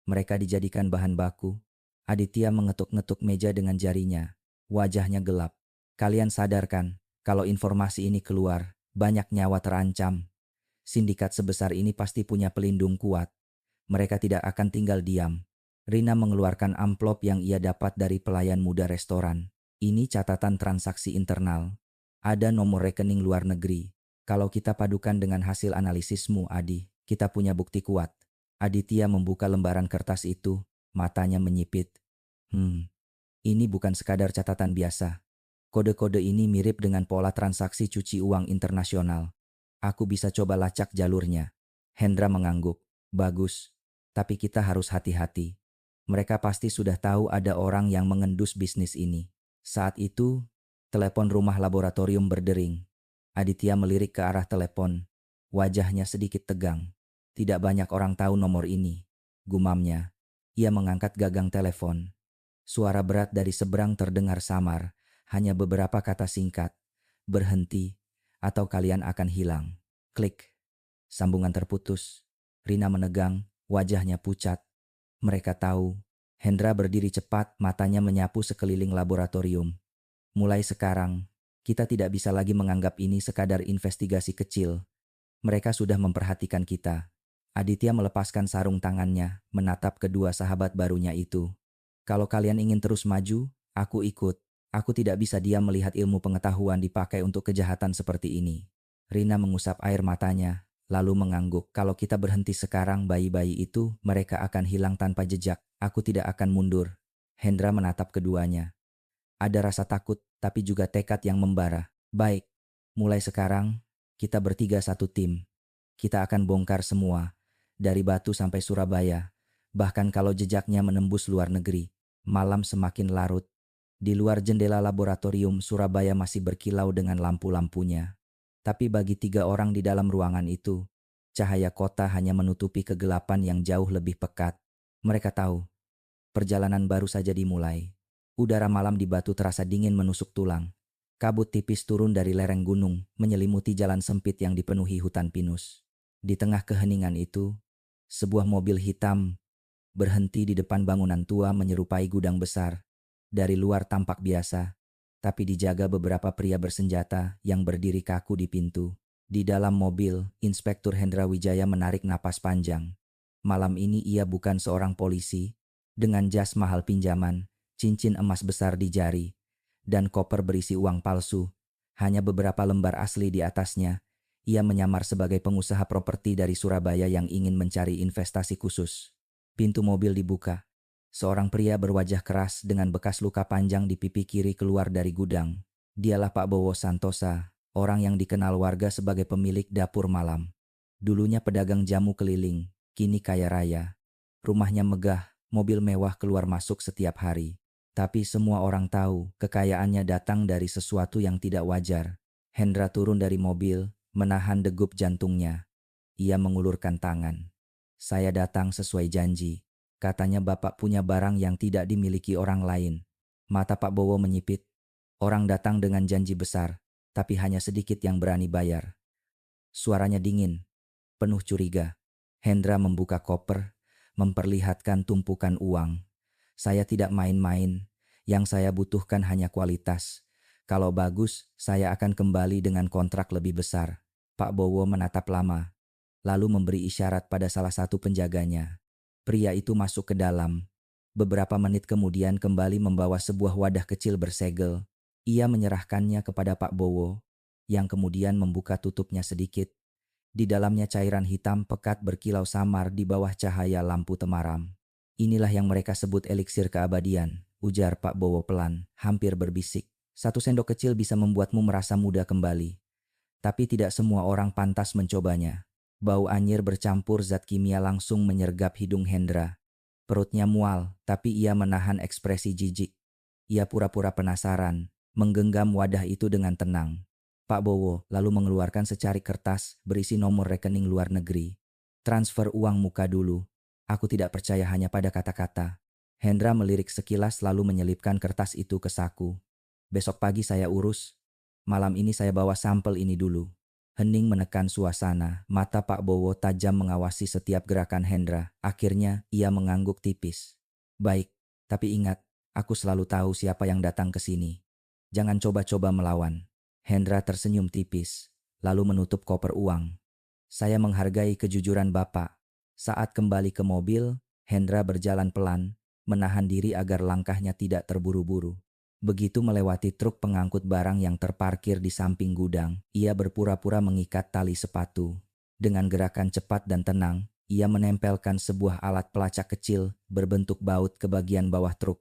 mereka dijadikan bahan baku. Aditya mengetuk-ngetuk meja dengan jarinya. Wajahnya gelap. Kalian sadarkan, kalau informasi ini keluar, banyak nyawa terancam. Sindikat sebesar ini pasti punya pelindung kuat. Mereka tidak akan tinggal diam. Rina mengeluarkan amplop yang ia dapat dari pelayan muda restoran. Ini catatan transaksi internal. Ada nomor rekening luar negeri. Kalau kita padukan dengan hasil analisismu, Adi, kita punya bukti kuat. Aditya membuka lembaran kertas itu, matanya menyipit. Ini bukan sekadar catatan biasa. Kode-kode ini mirip dengan pola transaksi cuci uang internasional. Aku bisa coba lacak jalurnya. Hendra mengangguk. Bagus. Tapi kita harus hati-hati. Mereka pasti sudah tahu ada orang yang mengendus bisnis ini. Saat itu, telepon rumah laboratorium berdering. Aditya melirik ke arah telepon. Wajahnya sedikit tegang. Tidak banyak orang tahu nomor ini. Gumamnya. Ia mengangkat gagang telepon. Suara berat dari seberang terdengar samar. Hanya beberapa kata singkat. Berhenti, atau kalian akan hilang. Klik. Sambungan terputus. Rina menegang, wajahnya pucat. Mereka tahu. Hendra berdiri cepat, matanya menyapu sekeliling laboratorium. Mulai sekarang, kita tidak bisa lagi menganggap ini sekadar investigasi kecil. Mereka sudah memperhatikan kita. Aditya melepaskan sarung tangannya, menatap kedua sahabat barunya itu. Kalau kalian ingin terus maju, aku ikut. Aku tidak bisa diam melihat ilmu pengetahuan dipakai untuk kejahatan seperti ini. Rina mengusap air matanya, lalu mengangguk. Kalau kita berhenti sekarang, bayi-bayi itu, mereka akan hilang tanpa jejak. Aku tidak akan mundur. Hendra menatap keduanya. Ada rasa takut, tapi juga tekad yang membara. Baik, mulai sekarang, kita bertiga satu tim. Kita akan bongkar semua, dari Batu sampai Surabaya. Bahkan kalau jejaknya menembus luar negeri. Malam semakin larut. Di luar jendela laboratorium, Surabaya masih berkilau dengan lampu-lampunya. Tapi bagi 3 orang di dalam ruangan itu, cahaya kota hanya menutupi kegelapan yang jauh lebih pekat. Mereka tahu, perjalanan baru saja dimulai. Udara malam di Batu terasa dingin menusuk tulang. Kabut tipis turun dari lereng gunung, menyelimuti jalan sempit yang dipenuhi hutan pinus. Di tengah keheningan itu, sebuah mobil hitam berhenti di depan bangunan tua menyerupai gudang besar. Dari luar tampak biasa, tapi dijaga beberapa pria bersenjata yang berdiri kaku di pintu. Di dalam mobil, Inspektur Hendra Wijaya menarik napas panjang. Malam ini ia bukan seorang polisi, dengan jas mahal pinjaman, cincin emas besar di jari, dan koper berisi uang palsu. Hanya beberapa lembar asli di atasnya. Ia menyamar sebagai pengusaha properti dari Surabaya yang ingin mencari investasi khusus. Pintu mobil dibuka. Seorang pria berwajah keras dengan bekas luka panjang di pipi kiri keluar dari gudang. Dialah Pak Bowo Santosa, orang yang dikenal warga sebagai pemilik dapur malam. Dulunya pedagang jamu keliling, kini kaya raya. Rumahnya megah, mobil mewah keluar masuk setiap hari. Tapi semua orang tahu kekayaannya datang dari sesuatu yang tidak wajar. Hendra turun dari mobil, menahan degup jantungnya. Ia mengulurkan tangan. Saya datang sesuai janji. Katanya Bapak punya barang yang tidak dimiliki orang lain. Mata Pak Bowo menyipit. Orang datang dengan janji besar, tapi hanya sedikit yang berani bayar. Suaranya dingin, penuh curiga. Hendra membuka koper, memperlihatkan tumpukan uang. Saya tidak main-main, yang saya butuhkan hanya kualitas. Kalau bagus, saya akan kembali dengan kontrak lebih besar. Pak Bowo menatap lama, lalu memberi isyarat pada salah satu penjaganya. Pria itu masuk ke dalam. Beberapa menit kemudian kembali membawa sebuah wadah kecil bersegel. Ia menyerahkannya kepada Pak Bowo, yang kemudian membuka tutupnya sedikit. Di dalamnya cairan hitam pekat berkilau samar di bawah cahaya lampu temaram. Inilah yang mereka sebut eliksir keabadian, ujar Pak Bowo pelan, hampir berbisik. 1 sendok kecil bisa membuatmu merasa muda kembali. Tapi tidak semua orang pantas mencobanya. Bau anyir bercampur zat kimia langsung menyergap hidung Hendra. Perutnya mual, tapi ia menahan ekspresi jijik. Ia pura-pura penasaran, menggenggam wadah itu dengan tenang. Pak Bowo lalu mengeluarkan secari kertas berisi nomor rekening luar negeri. Transfer uang muka dulu. Aku tidak percaya hanya pada kata-kata. Hendra melirik sekilas lalu menyelipkan kertas itu ke saku. Besok pagi saya urus. Malam ini saya bawa sampel ini dulu. Hening menekan suasana, mata Pak Bowo tajam mengawasi setiap gerakan Hendra. Akhirnya ia mengangguk tipis. Baik, tapi ingat, aku selalu tahu siapa yang datang ke sini. Jangan coba-coba melawan. Hendra tersenyum tipis, lalu menutup koper uang. Saya menghargai kejujuran Bapak. Saat kembali ke mobil, Hendra berjalan pelan, menahan diri agar langkahnya tidak terburu-buru. Begitu melewati truk pengangkut barang yang terparkir di samping gudang, ia berpura-pura mengikat tali sepatu. Dengan gerakan cepat dan tenang, ia menempelkan sebuah alat pelacak kecil berbentuk baut ke bagian bawah truk.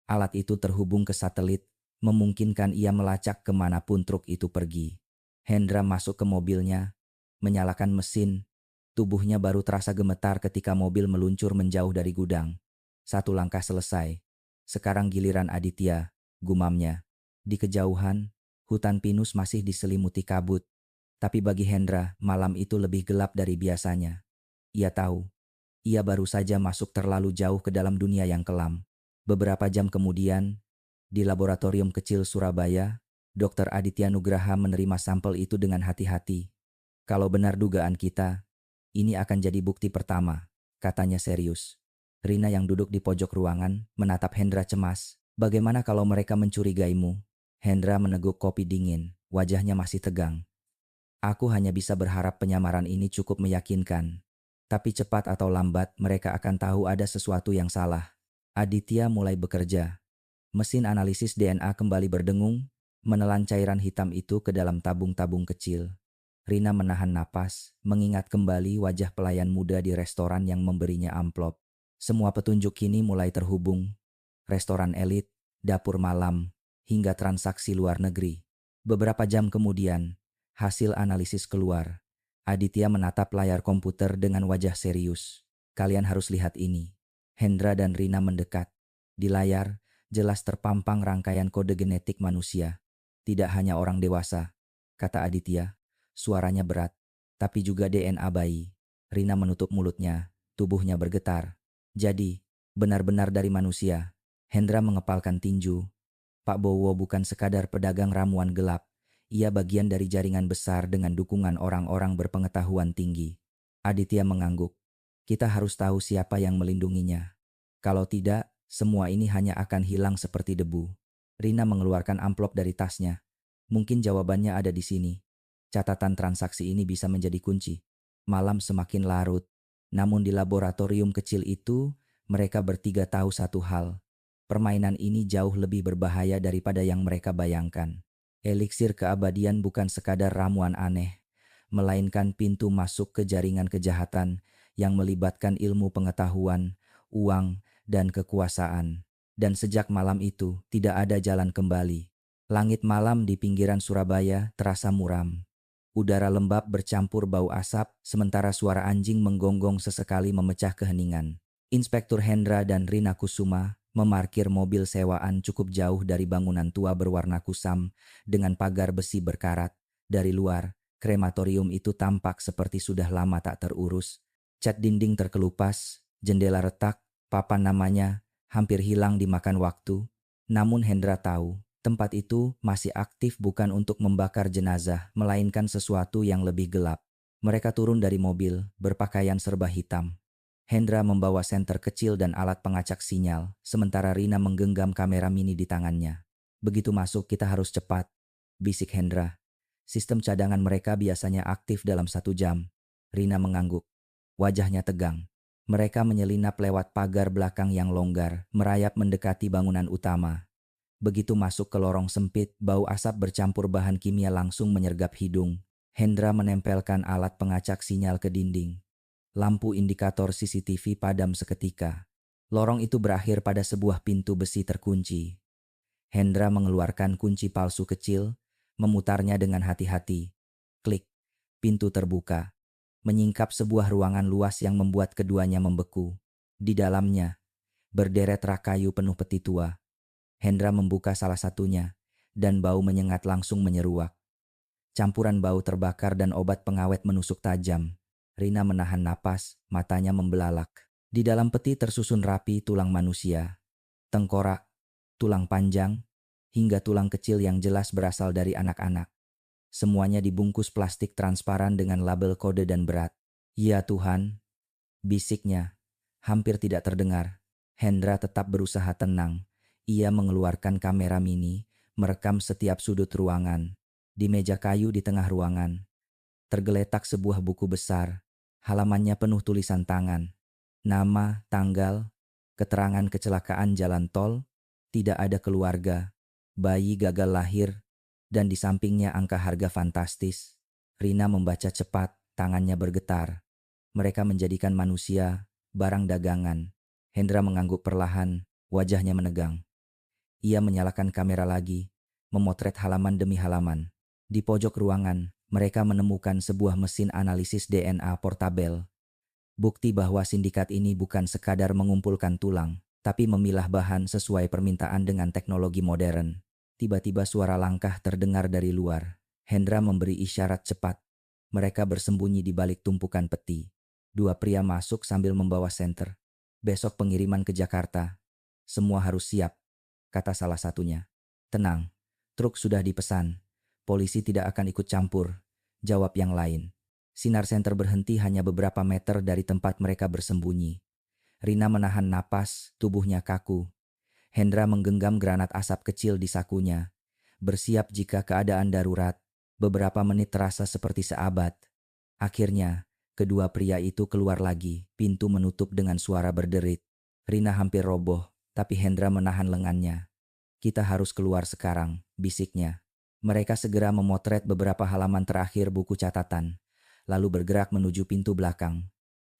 Alat itu terhubung ke satelit, memungkinkan ia melacak kemanapun truk itu pergi. Hendra masuk ke mobilnya, menyalakan mesin. Tubuhnya baru terasa gemetar ketika mobil meluncur menjauh dari gudang. 1 langkah selesai. Sekarang giliran Aditya, gumamnya. Di kejauhan, hutan pinus masih diselimuti kabut. Tapi bagi Hendra, malam itu lebih gelap dari biasanya. Ia tahu, ia baru saja masuk terlalu jauh ke dalam dunia yang kelam. Beberapa jam kemudian, di laboratorium kecil Surabaya, Dr. Aditya Nugraha menerima sampel itu dengan hati-hati. Kalau benar dugaan kita, ini akan jadi bukti pertama, katanya serius. Rina yang duduk di pojok ruangan menatap Hendra cemas. Bagaimana kalau mereka mencurigaimu? Hendra meneguk kopi dingin, wajahnya masih tegang. Aku hanya bisa berharap penyamaran ini cukup meyakinkan. Tapi cepat atau lambat mereka akan tahu ada sesuatu yang salah. Aditya mulai bekerja. Mesin analisis DNA kembali berdengung, menelan cairan hitam itu ke dalam tabung-tabung kecil. Rina menahan napas, mengingat kembali wajah pelayan muda di restoran yang memberinya amplop. Semua petunjuk kini mulai terhubung. Restoran elit, dapur malam, hingga transaksi luar negeri. Beberapa jam kemudian, hasil analisis keluar. Aditya menatap layar komputer dengan wajah serius. Kalian harus lihat ini. Hendra dan Rina mendekat. Di layar, jelas terpampang rangkaian kode genetik manusia. Tidak hanya orang dewasa, kata Aditya. Suaranya berat, tapi juga DNA bayi. Rina menutup mulutnya, tubuhnya bergetar. Jadi, benar-benar dari manusia. Hendra mengepalkan tinju. Pak Bowo bukan sekadar pedagang ramuan gelap. Ia bagian dari jaringan besar dengan dukungan orang-orang berpengetahuan tinggi. Aditya mengangguk. Kita harus tahu siapa yang melindunginya. Kalau tidak, semua ini hanya akan hilang seperti debu. Rina mengeluarkan amplop dari tasnya. Mungkin jawabannya ada di sini. Catatan transaksi ini bisa menjadi kunci. Malam semakin larut. Namun di laboratorium kecil itu, mereka bertiga tahu satu hal. Permainan ini jauh lebih berbahaya daripada yang mereka bayangkan. Eliksir keabadian bukan sekadar ramuan aneh, melainkan pintu masuk ke jaringan kejahatan yang melibatkan ilmu pengetahuan, uang, dan kekuasaan. Dan sejak malam itu, tidak ada jalan kembali. Langit malam di pinggiran Surabaya terasa muram. Udara lembab bercampur bau asap, sementara suara anjing menggonggong sesekali memecah keheningan. Inspektur Hendra dan Rina Kusuma memarkir mobil sewaan cukup jauh dari bangunan tua berwarna kusam dengan pagar besi berkarat. Dari luar, krematorium itu tampak seperti sudah lama tak terurus. Cat dinding terkelupas, jendela retak, papan namanya hampir hilang dimakan waktu. Namun Hendra tahu, tempat itu masih aktif bukan untuk membakar jenazah, melainkan sesuatu yang lebih gelap. Mereka turun dari mobil, berpakaian serba hitam. Hendra membawa senter kecil dan alat pengacak sinyal, sementara Rina menggenggam kamera mini di tangannya. Begitu masuk kita harus cepat, bisik Hendra. Sistem cadangan mereka biasanya aktif dalam 1 jam. Rina mengangguk. Wajahnya tegang. Mereka menyelinap lewat pagar belakang yang longgar, merayap mendekati bangunan utama. Begitu masuk ke lorong sempit, bau asap bercampur bahan kimia langsung menyergap hidung. Hendra menempelkan alat pengacak sinyal ke dinding. Lampu indikator CCTV padam seketika. Lorong itu berakhir pada sebuah pintu besi terkunci. Hendra mengeluarkan kunci palsu kecil, memutarnya dengan hati-hati. Klik, pintu terbuka. Menyingkap sebuah ruangan luas yang membuat keduanya membeku. Di dalamnya, berderet rak kayu penuh peti tua. Hendra membuka salah satunya, dan bau menyengat langsung menyeruak. Campuran bau terbakar dan obat pengawet menusuk tajam. Rina menahan napas, matanya membelalak. Di dalam peti tersusun rapi tulang manusia, tengkorak, tulang panjang, hingga tulang kecil yang jelas berasal dari anak-anak. Semuanya dibungkus plastik transparan dengan label kode dan berat. Ya Tuhan, bisiknya, hampir tidak terdengar. Hendra tetap berusaha tenang. Ia mengeluarkan kamera mini, merekam setiap sudut ruangan. Di meja kayu di tengah ruangan, tergeletak sebuah buku besar. Halamannya penuh tulisan tangan. Nama, tanggal, keterangan kecelakaan jalan tol, tidak ada keluarga, bayi gagal lahir, dan di sampingnya angka harga fantastis. Rina membaca cepat, tangannya bergetar. Mereka menjadikan manusia barang dagangan. Hendra mengangguk perlahan, wajahnya menegang. Ia menyalakan kamera lagi, memotret halaman demi halaman. Di pojok ruangan, mereka menemukan sebuah mesin analisis DNA portabel. Bukti bahwa sindikat ini bukan sekadar mengumpulkan tulang, tapi memilah bahan sesuai permintaan dengan teknologi modern. Tiba-tiba suara langkah terdengar dari luar. Hendra memberi isyarat cepat. Mereka bersembunyi di balik tumpukan peti. 2 pria masuk sambil membawa senter. Besok pengiriman ke Jakarta. Semua harus siap, kata salah satunya. Tenang, truk sudah dipesan. Polisi tidak akan ikut campur, jawab yang lain. Sinar senter berhenti hanya beberapa meter dari tempat mereka bersembunyi. Rina menahan napas, tubuhnya kaku. Hendra menggenggam granat asap kecil di sakunya, bersiap jika keadaan darurat. Beberapa menit terasa seperti seabad. Akhirnya, kedua pria itu keluar lagi, pintu menutup dengan suara berderit. Rina hampir roboh, tapi Hendra menahan lengannya. Kita harus keluar sekarang, bisiknya. Mereka segera memotret beberapa halaman terakhir buku catatan, lalu bergerak menuju pintu belakang.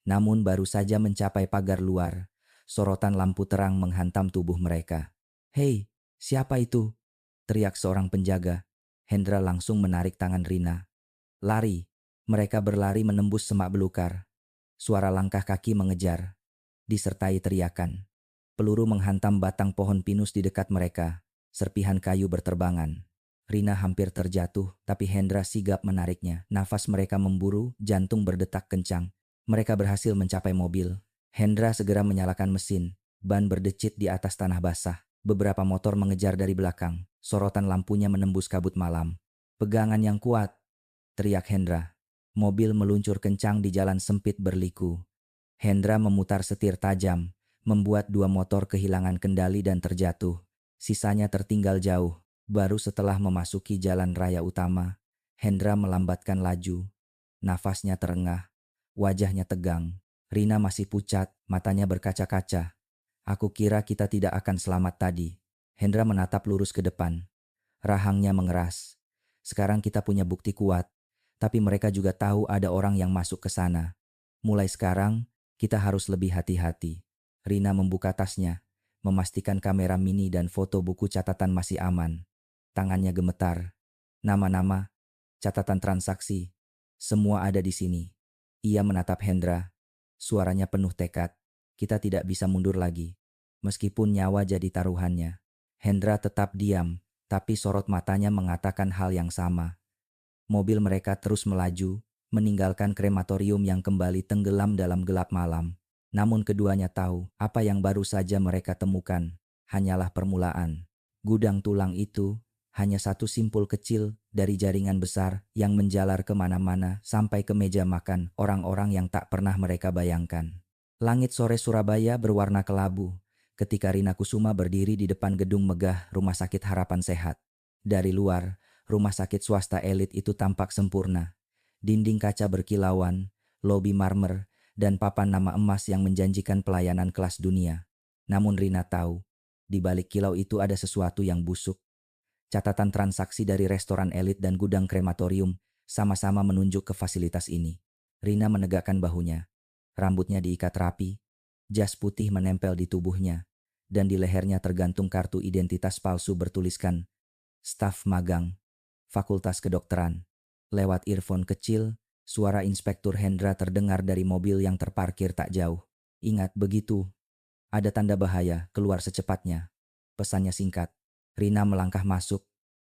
Namun baru saja mencapai pagar luar, sorotan lampu terang menghantam tubuh mereka. "Hei, siapa itu?" teriak seorang penjaga. Hendra langsung menarik tangan Rina. "Lari!" Mereka berlari menembus semak belukar. Suara langkah kaki mengejar, disertai teriakan. Peluru menghantam batang pohon pinus di dekat mereka. Serpihan kayu berterbangan. Rina hampir terjatuh, tapi Hendra sigap menariknya. Nafas mereka memburu, jantung berdetak kencang. Mereka berhasil mencapai mobil. Hendra segera menyalakan mesin. Ban berdecit di atas tanah basah. Beberapa motor mengejar dari belakang. Sorotan lampunya menembus kabut malam. "Pegangan yang kuat!" teriak Hendra. Mobil meluncur kencang di jalan sempit berliku. Hendra memutar setir tajam, membuat 2 motor kehilangan kendali dan terjatuh. Sisanya tertinggal jauh. Baru setelah memasuki jalan raya utama, Hendra melambatkan laju. Nafasnya terengah, wajahnya tegang. Rina masih pucat, matanya berkaca-kaca. "Aku kira kita tidak akan selamat tadi." Hendra menatap lurus ke depan. Rahangnya mengeras. "Sekarang kita punya bukti kuat, tapi mereka juga tahu ada orang yang masuk ke sana. Mulai sekarang, kita harus lebih hati-hati." Rina membuka tasnya, memastikan kamera mini dan foto buku catatan masih aman. Tangannya gemetar. Nama-nama, catatan transaksi, semua ada di sini. Ia menatap Hendra. Suaranya penuh tekad. "Kita tidak bisa mundur lagi. Meskipun nyawa jadi taruhannya." Hendra tetap diam, tapi sorot matanya mengatakan hal yang sama. Mobil mereka terus melaju, meninggalkan krematorium yang kembali tenggelam dalam gelap malam. Namun keduanya tahu apa yang baru saja mereka temukan hanyalah permulaan. Gudang tulang itu Hanya satu simpul kecil dari jaringan besar yang menjalar kemana-mana sampai ke meja makan orang-orang yang tak pernah mereka bayangkan. Langit sore Surabaya berwarna kelabu ketika Rina Kusuma berdiri di depan gedung megah Rumah Sakit Harapan Sehat. Dari luar, rumah sakit swasta elit itu tampak sempurna. Dinding kaca berkilauan, lobi marmer, dan papan nama emas yang menjanjikan pelayanan kelas dunia. Namun Rina tahu, di balik kilau itu ada sesuatu yang busuk. Catatan transaksi dari restoran elit dan gudang krematorium sama-sama menunjuk ke fasilitas ini. Rina menegakkan bahunya. Rambutnya diikat rapi, jas putih menempel di tubuhnya, dan di lehernya tergantung kartu identitas palsu bertuliskan staf magang, Fakultas Kedokteran. Lewat earphone kecil, suara Inspektur Hendra terdengar dari mobil yang terparkir tak jauh. Ingat begitu, ada tanda bahaya, keluar secepatnya. Pesannya singkat. Rina melangkah masuk.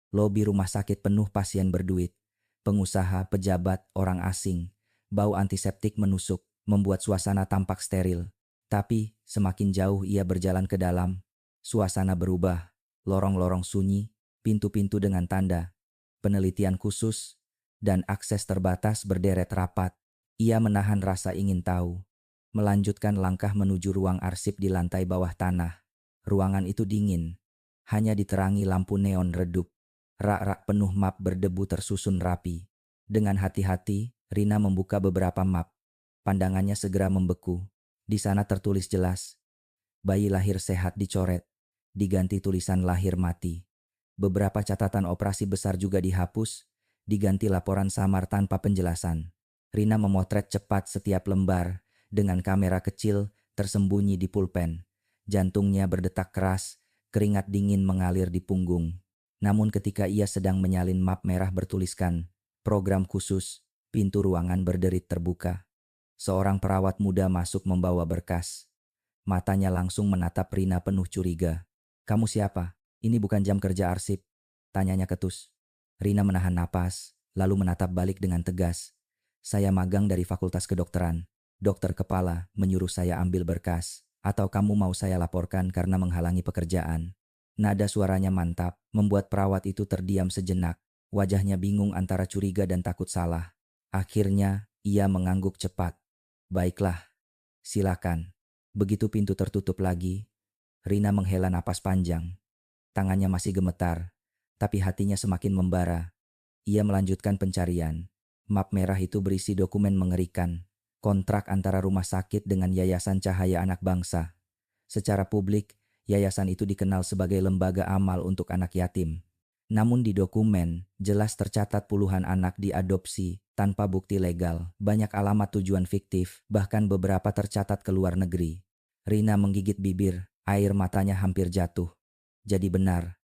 Lobi rumah sakit penuh pasien berduit. Pengusaha, pejabat, orang asing. Bau antiseptik menusuk, membuat suasana tampak steril. Tapi, semakin jauh ia berjalan ke dalam, suasana berubah. Lorong-lorong sunyi, pintu-pintu dengan tanda penelitian khusus, dan akses terbatas berderet rapat. Ia menahan rasa ingin tahu, melanjutkan langkah menuju ruang arsip di lantai bawah tanah. Ruangan itu dingin, hanya diterangi lampu neon redup. Rak-rak penuh map berdebu tersusun rapi. Dengan hati-hati, Rina membuka beberapa map. Pandangannya segera membeku. Di sana tertulis jelas, bayi lahir sehat dicoret, diganti tulisan lahir mati. Beberapa catatan operasi besar juga dihapus, diganti laporan samar tanpa penjelasan. Rina memotret cepat setiap lembar dengan kamera kecil tersembunyi di pulpen. Jantungnya berdetak keras, keringat dingin mengalir di punggung. Namun ketika ia sedang menyalin map merah bertuliskan program khusus, pintu ruangan berderit terbuka. Seorang perawat muda masuk membawa berkas. Matanya langsung menatap Rina penuh curiga. "Kamu siapa? Ini bukan jam kerja arsip," tanyanya ketus. Rina menahan napas, lalu menatap balik dengan tegas. "Saya magang dari Fakultas Kedokteran. Dokter kepala menyuruh saya ambil berkas. Atau kamu mau saya laporkan karena menghalangi pekerjaan?" Nada suaranya mantap, membuat perawat itu terdiam sejenak. Wajahnya bingung antara curiga dan takut salah. Akhirnya, ia mengangguk cepat. "Baiklah, silakan." Begitu pintu tertutup lagi, Rina menghela napas panjang. Tangannya masih gemetar, tapi hatinya semakin membara. Ia melanjutkan pencarian. Map merah itu berisi dokumen mengerikan. Kontrak antara rumah sakit dengan Yayasan Cahaya Anak Bangsa. Secara publik, yayasan itu dikenal sebagai lembaga amal untuk anak yatim. Namun di dokumen, jelas tercatat puluhan anak diadopsi tanpa bukti legal. Banyak alamat tujuan fiktif, bahkan beberapa tercatat ke luar negeri. Rina menggigit bibir, air matanya hampir jatuh. Jadi benar,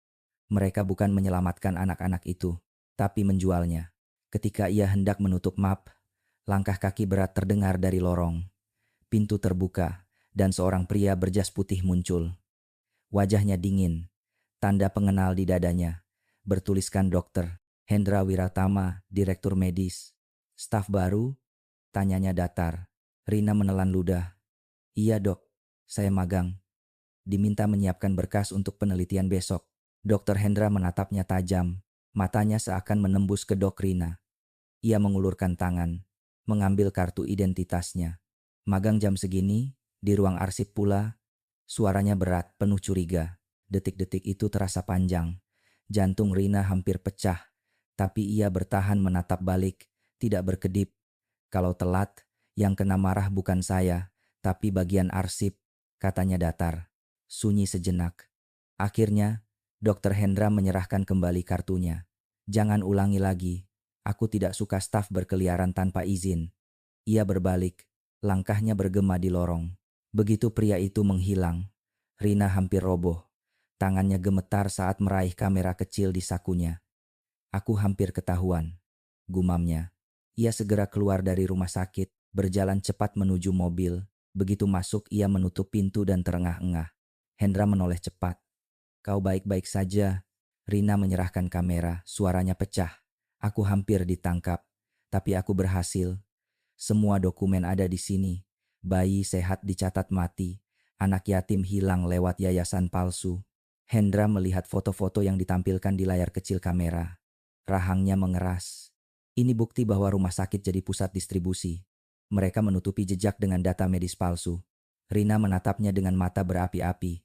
mereka bukan menyelamatkan anak-anak itu, tapi menjualnya. Ketika ia hendak menutup map, langkah kaki berat terdengar dari lorong. Pintu terbuka, dan seorang pria berjas putih muncul. Wajahnya dingin, tanda pengenal di dadanya. Bertuliskan Dokter Hendra Wiratama, Direktur Medis. "Staf baru?" tanyanya datar. Rina menelan ludah. "Iya dok, saya magang. Diminta menyiapkan berkas untuk penelitian besok." Dokter Hendra menatapnya tajam, matanya seakan menembus ke dok Rina. Ia mengulurkan tangan, mengambil kartu identitasnya. "Magang jam segini, di ruang arsip pula." Suaranya berat, penuh curiga. Detik-detik itu terasa panjang. Jantung Rina hampir pecah, tapi ia bertahan menatap balik, tidak berkedip. "Kalau telat, yang kena marah bukan saya, tapi bagian arsip," katanya datar. Sunyi sejenak. Akhirnya, Dokter Hendra menyerahkan kembali kartunya. "Jangan ulangi lagi. Aku tidak suka staf berkeliaran tanpa izin." Ia berbalik, langkahnya bergema di lorong. Begitu pria itu menghilang, Rina hampir roboh. Tangannya gemetar saat meraih kamera kecil di sakunya. "Aku hampir ketahuan," gumamnya. Ia segera keluar dari rumah sakit, berjalan cepat menuju mobil. Begitu masuk, ia menutup pintu dan terengah-engah. Hendra menoleh cepat. "Kau baik-baik saja?" Rina menyerahkan kamera, suaranya pecah. "Aku hampir ditangkap, tapi aku berhasil. Semua dokumen ada di sini. Bayi sehat dicatat mati. Anak yatim hilang lewat yayasan palsu." Hendra melihat foto-foto yang ditampilkan di layar kecil kamera. Rahangnya mengeras. Ini bukti bahwa rumah sakit jadi pusat distribusi. Mereka menutupi jejak dengan data medis palsu. Rina menatapnya dengan mata berapi-api.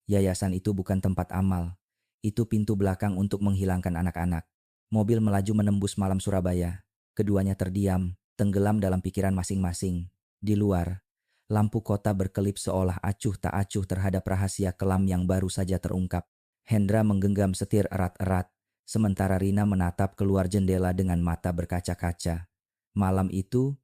Yayasan itu bukan tempat amal. Itu pintu belakang untuk menghilangkan anak-anak. Mobil melaju menembus malam Surabaya. Keduanya terdiam, tenggelam dalam pikiran masing-masing. Di luar, lampu kota berkelip seolah acuh tak acuh terhadap rahasia kelam yang baru saja terungkap. Hendra menggenggam setir erat-erat, sementara Rina menatap keluar jendela dengan mata berkaca-kaca. Malam itu,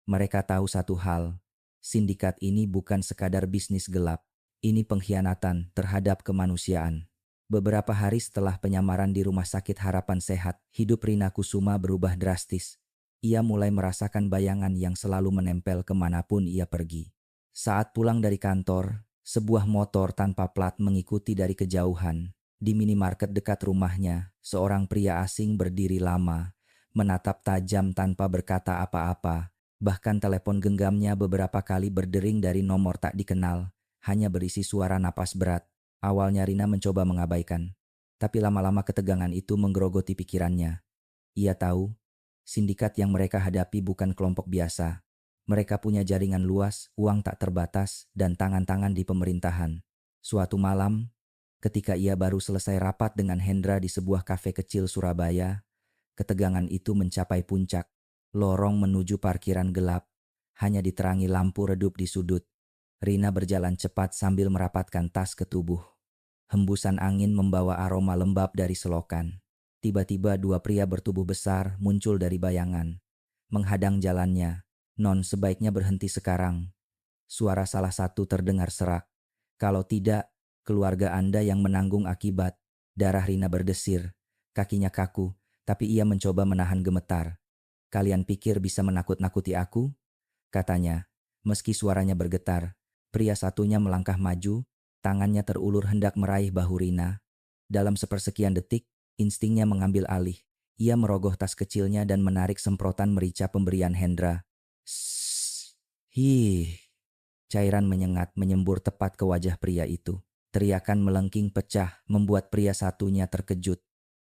mereka tahu satu hal. Sindikat ini bukan sekadar bisnis gelap. Ini pengkhianatan terhadap kemanusiaan. Beberapa hari setelah penyamaran di Rumah Sakit Harapan Sehat, hidup Rina Kusuma berubah drastis. Ia mulai merasakan bayangan yang selalu menempel kemanapun ia pergi. Saat pulang dari kantor, sebuah motor tanpa plat mengikuti dari kejauhan. Di minimarket dekat rumahnya, seorang pria asing berdiri lama, menatap tajam tanpa berkata apa-apa. Bahkan telepon genggamnya beberapa kali berdering dari nomor tak dikenal, hanya berisi suara napas berat. Awalnya Rina mencoba mengabaikan, tapi lama-lama ketegangan itu menggerogoti pikirannya. Ia tahu, sindikat yang mereka hadapi bukan kelompok biasa. Mereka punya jaringan luas, uang tak terbatas, dan tangan-tangan di pemerintahan. Suatu malam, ketika ia baru selesai rapat dengan Hendra di sebuah kafe kecil Surabaya, ketegangan itu mencapai puncak. Lorong menuju parkiran gelap, hanya diterangi lampu redup di sudut. Rina berjalan cepat sambil merapatkan tas ke tubuh. Hembusan angin membawa aroma lembab dari selokan. Tiba-tiba dua pria bertubuh besar muncul dari bayangan. Menghadang jalannya. Non, sebaiknya berhenti sekarang. Suara salah satu terdengar serak. Kalau tidak, keluarga Anda yang menanggung akibat. Darah Rina berdesir. Kakinya kaku, tapi ia mencoba menahan gemetar. Kalian pikir bisa menakut-nakuti aku? Katanya. Meski suaranya bergetar, pria satunya melangkah maju, tangannya terulur hendak meraih bahu Rina. Dalam sepersekian detik, instingnya mengambil alih. Ia merogoh tas kecilnya dan menarik semprotan merica pemberian Hendra. Sssss. Hih. Cairan menyengat menyembur tepat ke wajah pria itu. Teriakan melengking pecah membuat pria satunya terkejut.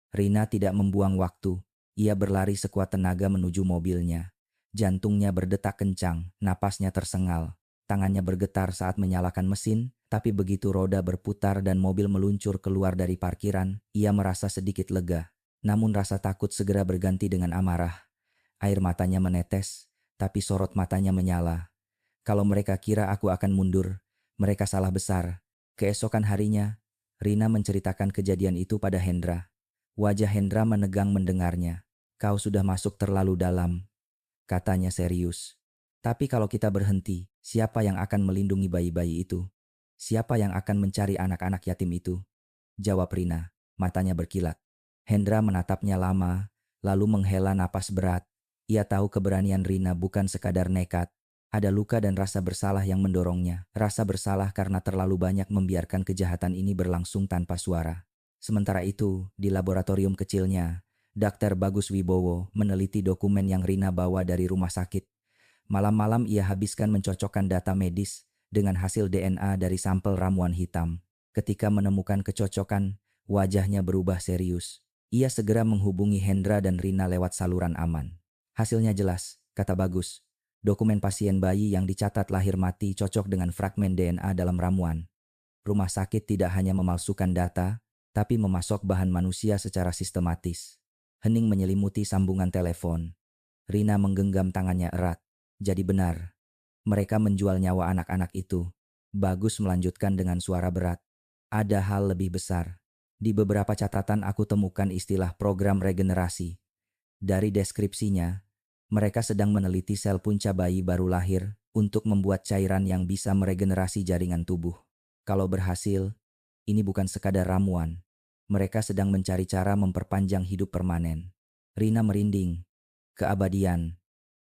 Rina tidak membuang waktu. Ia berlari sekuat tenaga menuju mobilnya. Jantungnya berdetak kencang, napasnya tersengal. Tangannya bergetar saat menyalakan mesin, tapi begitu roda berputar dan mobil meluncur keluar dari parkiran, ia merasa sedikit lega. Namun rasa takut segera berganti dengan amarah. Air matanya menetes, tapi sorot matanya menyala. Kalau mereka kira aku akan mundur, mereka salah besar. Keesokan harinya, Rina menceritakan kejadian itu pada Hendra. Wajah Hendra menegang mendengarnya. Kau sudah masuk terlalu dalam, katanya serius. Tapi kalau kita berhenti, siapa yang akan melindungi bayi-bayi itu? Siapa yang akan mencari anak-anak yatim itu? Jawab Rina, matanya berkilat. Hendra menatapnya lama, lalu menghela napas berat. Ia tahu keberanian Rina bukan sekadar nekat. Ada luka dan rasa bersalah yang mendorongnya. Rasa bersalah karena terlalu banyak membiarkan kejahatan ini berlangsung tanpa suara. Sementara itu, di laboratorium kecilnya, Dr. Bagus Wibowo meneliti dokumen yang Rina bawa dari rumah sakit. Malam-malam ia habiskan mencocokkan data medis dengan hasil DNA dari sampel ramuan hitam. Ketika menemukan kecocokan, wajahnya berubah serius. Ia segera menghubungi Hendra dan Rina lewat saluran aman. Hasilnya jelas, kata Bagus. Dokumen pasien bayi yang dicatat lahir mati cocok dengan fragmen DNA dalam ramuan. Rumah sakit tidak hanya memalsukan data, tapi memasok bahan manusia secara sistematis. Hening menyelimuti sambungan telepon. Rina menggenggam tangannya erat. Jadi benar, mereka menjual nyawa anak-anak itu. Bagus melanjutkan dengan suara berat. Ada hal lebih besar. Di beberapa catatan aku temukan istilah program regenerasi. Dari deskripsinya, mereka sedang meneliti sel punca bayi baru lahir untuk membuat cairan yang bisa meregenerasi jaringan tubuh. Kalau berhasil, ini bukan sekadar ramuan. Mereka sedang mencari cara memperpanjang hidup permanen. Rina merinding. Keabadian.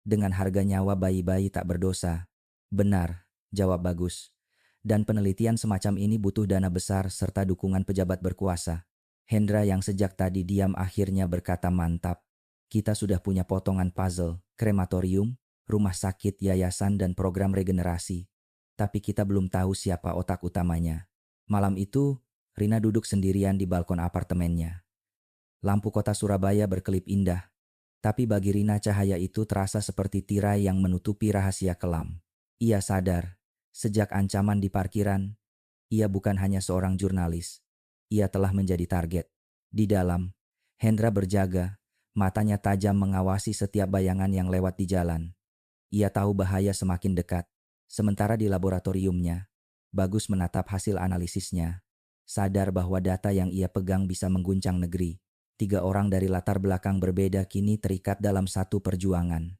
Dengan harga nyawa bayi-bayi tak berdosa. Benar, jawab Bagus. Dan penelitian semacam ini butuh dana besar serta dukungan pejabat berkuasa. Hendra yang sejak tadi diam akhirnya berkata mantap. Kita sudah punya potongan puzzle, krematorium, rumah sakit, yayasan, dan program regenerasi. Tapi kita belum tahu siapa otak utamanya. Malam itu, Rina duduk sendirian di balkon apartemennya. Lampu kota Surabaya berkelip indah, tapi bagi Rina cahaya itu terasa seperti tirai yang menutupi rahasia kelam. Ia sadar, sejak ancaman di parkiran, ia bukan hanya seorang jurnalis. Ia telah menjadi target. Di dalam, Hendra berjaga, matanya tajam mengawasi setiap bayangan yang lewat di jalan. Ia tahu bahaya semakin dekat. Sementara di laboratoriumnya, Bagus menatap hasil analisisnya. Sadar bahwa data yang ia pegang bisa mengguncang negeri. 3 orang dari latar belakang berbeda kini terikat dalam satu perjuangan.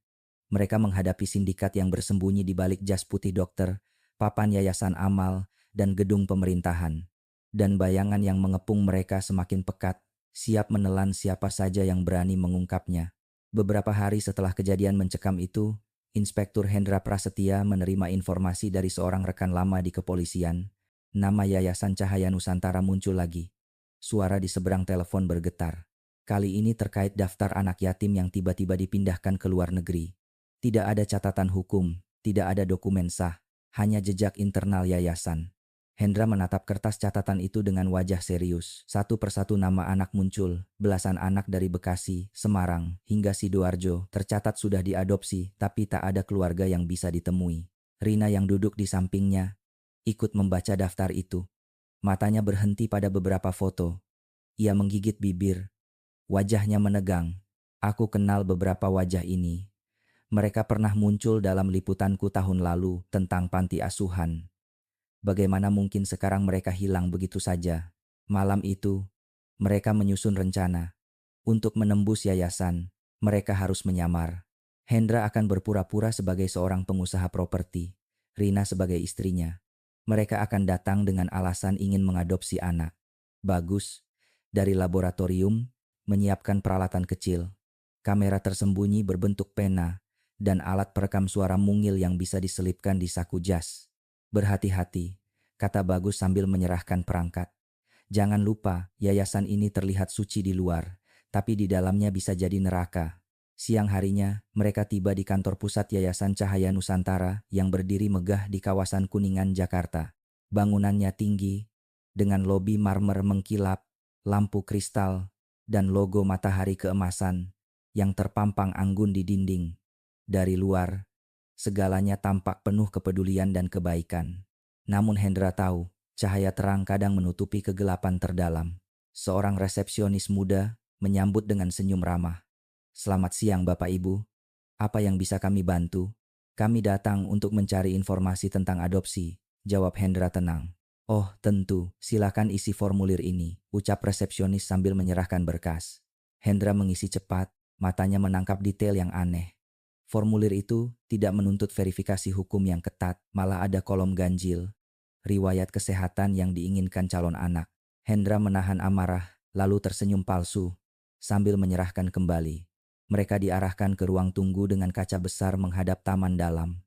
Mereka menghadapi sindikat yang bersembunyi di balik jas putih dokter, papan yayasan amal, dan gedung pemerintahan. Dan bayangan yang mengepung mereka semakin pekat, siap menelan siapa saja yang berani mengungkapnya. Beberapa hari setelah kejadian mencekam itu, Inspektur Hendra Prasetya menerima informasi dari seorang rekan lama di kepolisian. Nama Yayasan Cahaya Nusantara muncul lagi. Suara di seberang telepon bergetar. Kali ini terkait daftar anak yatim yang tiba-tiba dipindahkan ke luar negeri. Tidak ada catatan hukum, tidak ada dokumen sah, hanya jejak internal yayasan. Hendra menatap kertas catatan itu dengan wajah serius. Satu persatu nama anak muncul, belasan anak dari Bekasi, Semarang, hingga Sidoarjo tercatat sudah diadopsi, tapi tak ada keluarga yang bisa ditemui. Rina yang duduk di sampingnya, ikut membaca daftar itu. Matanya berhenti pada beberapa foto. Ia menggigit bibir, wajahnya menegang. Aku kenal beberapa wajah ini. Mereka pernah muncul dalam liputanku tahun lalu tentang panti asuhan. Bagaimana mungkin sekarang mereka hilang begitu saja? Malam itu, mereka menyusun rencana. Untuk menembus yayasan, mereka harus menyamar. Hendra akan berpura-pura sebagai seorang pengusaha properti, Rina sebagai istrinya. Mereka akan datang dengan alasan ingin mengadopsi anak. Bagus, dari laboratorium, menyiapkan peralatan kecil. Kamera tersembunyi berbentuk pena, dan alat perekam suara mungil yang bisa diselipkan di saku jas. Berhati-hati, kata Bagus sambil menyerahkan perangkat. Jangan lupa, yayasan ini terlihat suci di luar, tapi di dalamnya bisa jadi neraka. Siang harinya, mereka tiba di kantor pusat Yayasan Cahaya Nusantara yang berdiri megah di kawasan Kuningan, Jakarta. Bangunannya tinggi, dengan lobi marmer mengkilap, lampu kristal, dan logo matahari keemasan yang terpampang anggun di dinding. Dari luar, segalanya tampak penuh kepedulian dan kebaikan. Namun Hendra tahu, cahaya terang kadang menutupi kegelapan terdalam. Seorang resepsionis muda menyambut dengan senyum ramah. Selamat siang Bapak Ibu, apa yang bisa kami bantu? Kami datang untuk mencari informasi tentang adopsi, jawab Hendra tenang. Oh tentu, silakan isi formulir ini, ucap resepsionis sambil menyerahkan berkas. Hendra mengisi cepat, matanya menangkap detail yang aneh. Formulir itu tidak menuntut verifikasi hukum yang ketat, malah ada kolom ganjil, riwayat kesehatan yang diinginkan calon anak. Hendra menahan amarah, lalu tersenyum palsu, sambil menyerahkan kembali. Mereka diarahkan ke ruang tunggu dengan kaca besar menghadap taman dalam.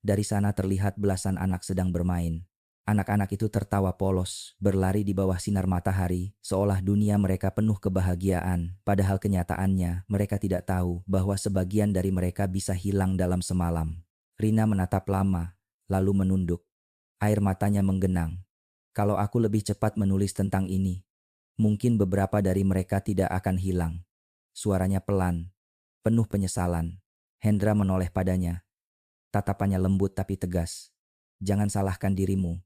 Dari sana terlihat belasan anak sedang bermain. Anak-anak itu tertawa polos, berlari di bawah sinar matahari, seolah dunia mereka penuh kebahagiaan. Padahal kenyataannya, mereka tidak tahu bahwa sebagian dari mereka bisa hilang dalam semalam. Rina menatap lama, lalu menunduk. Air matanya menggenang. Kalau aku lebih cepat menulis tentang ini, mungkin beberapa dari mereka tidak akan hilang. Suaranya pelan, penuh penyesalan. Hendra menoleh padanya. Tatapannya lembut tapi tegas. Jangan salahkan dirimu.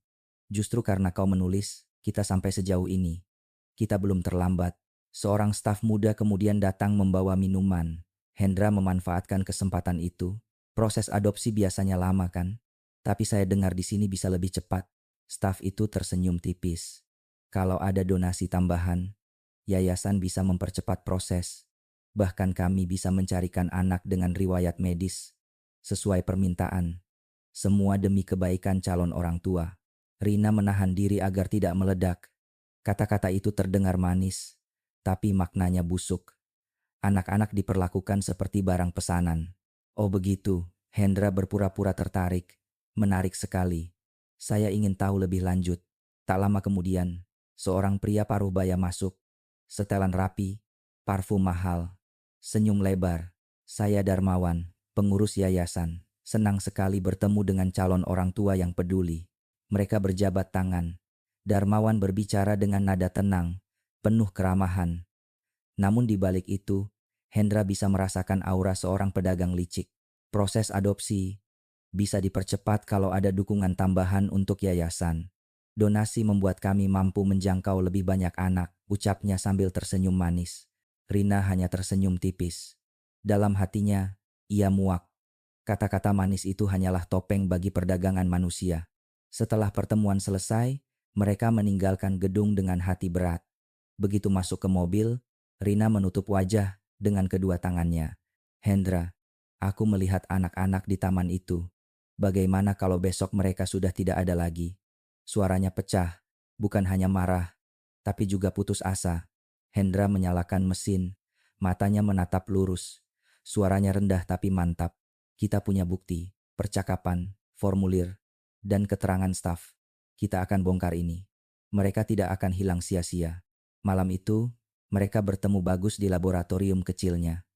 Justru karena kau menulis, kita sampai sejauh ini. Kita belum terlambat. Seorang staf muda kemudian datang membawa minuman. Hendra memanfaatkan kesempatan itu. Proses adopsi biasanya lama kan? Tapi saya dengar di sini bisa lebih cepat. Staf itu tersenyum tipis. Kalau ada donasi tambahan, yayasan bisa mempercepat proses. Bahkan kami bisa mencarikan anak dengan riwayat medis sesuai permintaan. Semua demi kebaikan calon orang tua. Rina menahan diri agar tidak meledak. Kata-kata itu terdengar manis, tapi maknanya busuk. Anak-anak diperlakukan seperti barang pesanan. Oh begitu, Hendra berpura-pura tertarik. Menarik sekali. Saya ingin tahu lebih lanjut. Tak lama kemudian, seorang pria paruh baya masuk. Setelan rapi, parfum mahal, senyum lebar. Saya Darmawan, pengurus yayasan. Senang sekali bertemu dengan calon orang tua yang peduli. Mereka berjabat tangan. Darmawan berbicara dengan nada tenang, penuh keramahan. Namun di balik itu, Hendra bisa merasakan aura seorang pedagang licik. Proses adopsi bisa dipercepat kalau ada dukungan tambahan untuk yayasan. Donasi membuat kami mampu menjangkau lebih banyak anak, ucapnya sambil tersenyum manis. Rina hanya tersenyum tipis. Dalam hatinya, ia muak. Kata-kata manis itu hanyalah topeng bagi perdagangan manusia. Setelah pertemuan selesai, mereka meninggalkan gedung dengan hati berat. Begitu masuk ke mobil, Rina menutup wajah dengan kedua tangannya. Hendra, aku melihat anak-anak di taman itu. Bagaimana kalau besok mereka sudah tidak ada lagi? Suaranya pecah, bukan hanya marah, tapi juga putus asa. Hendra menyalakan mesin, matanya menatap lurus. Suaranya rendah tapi mantap. Kita punya bukti, percakapan, formulir, dan keterangan staf. Kita akan bongkar ini. Mereka tidak akan hilang sia-sia. Malam itu, mereka bertemu Bagus di laboratorium kecilnya.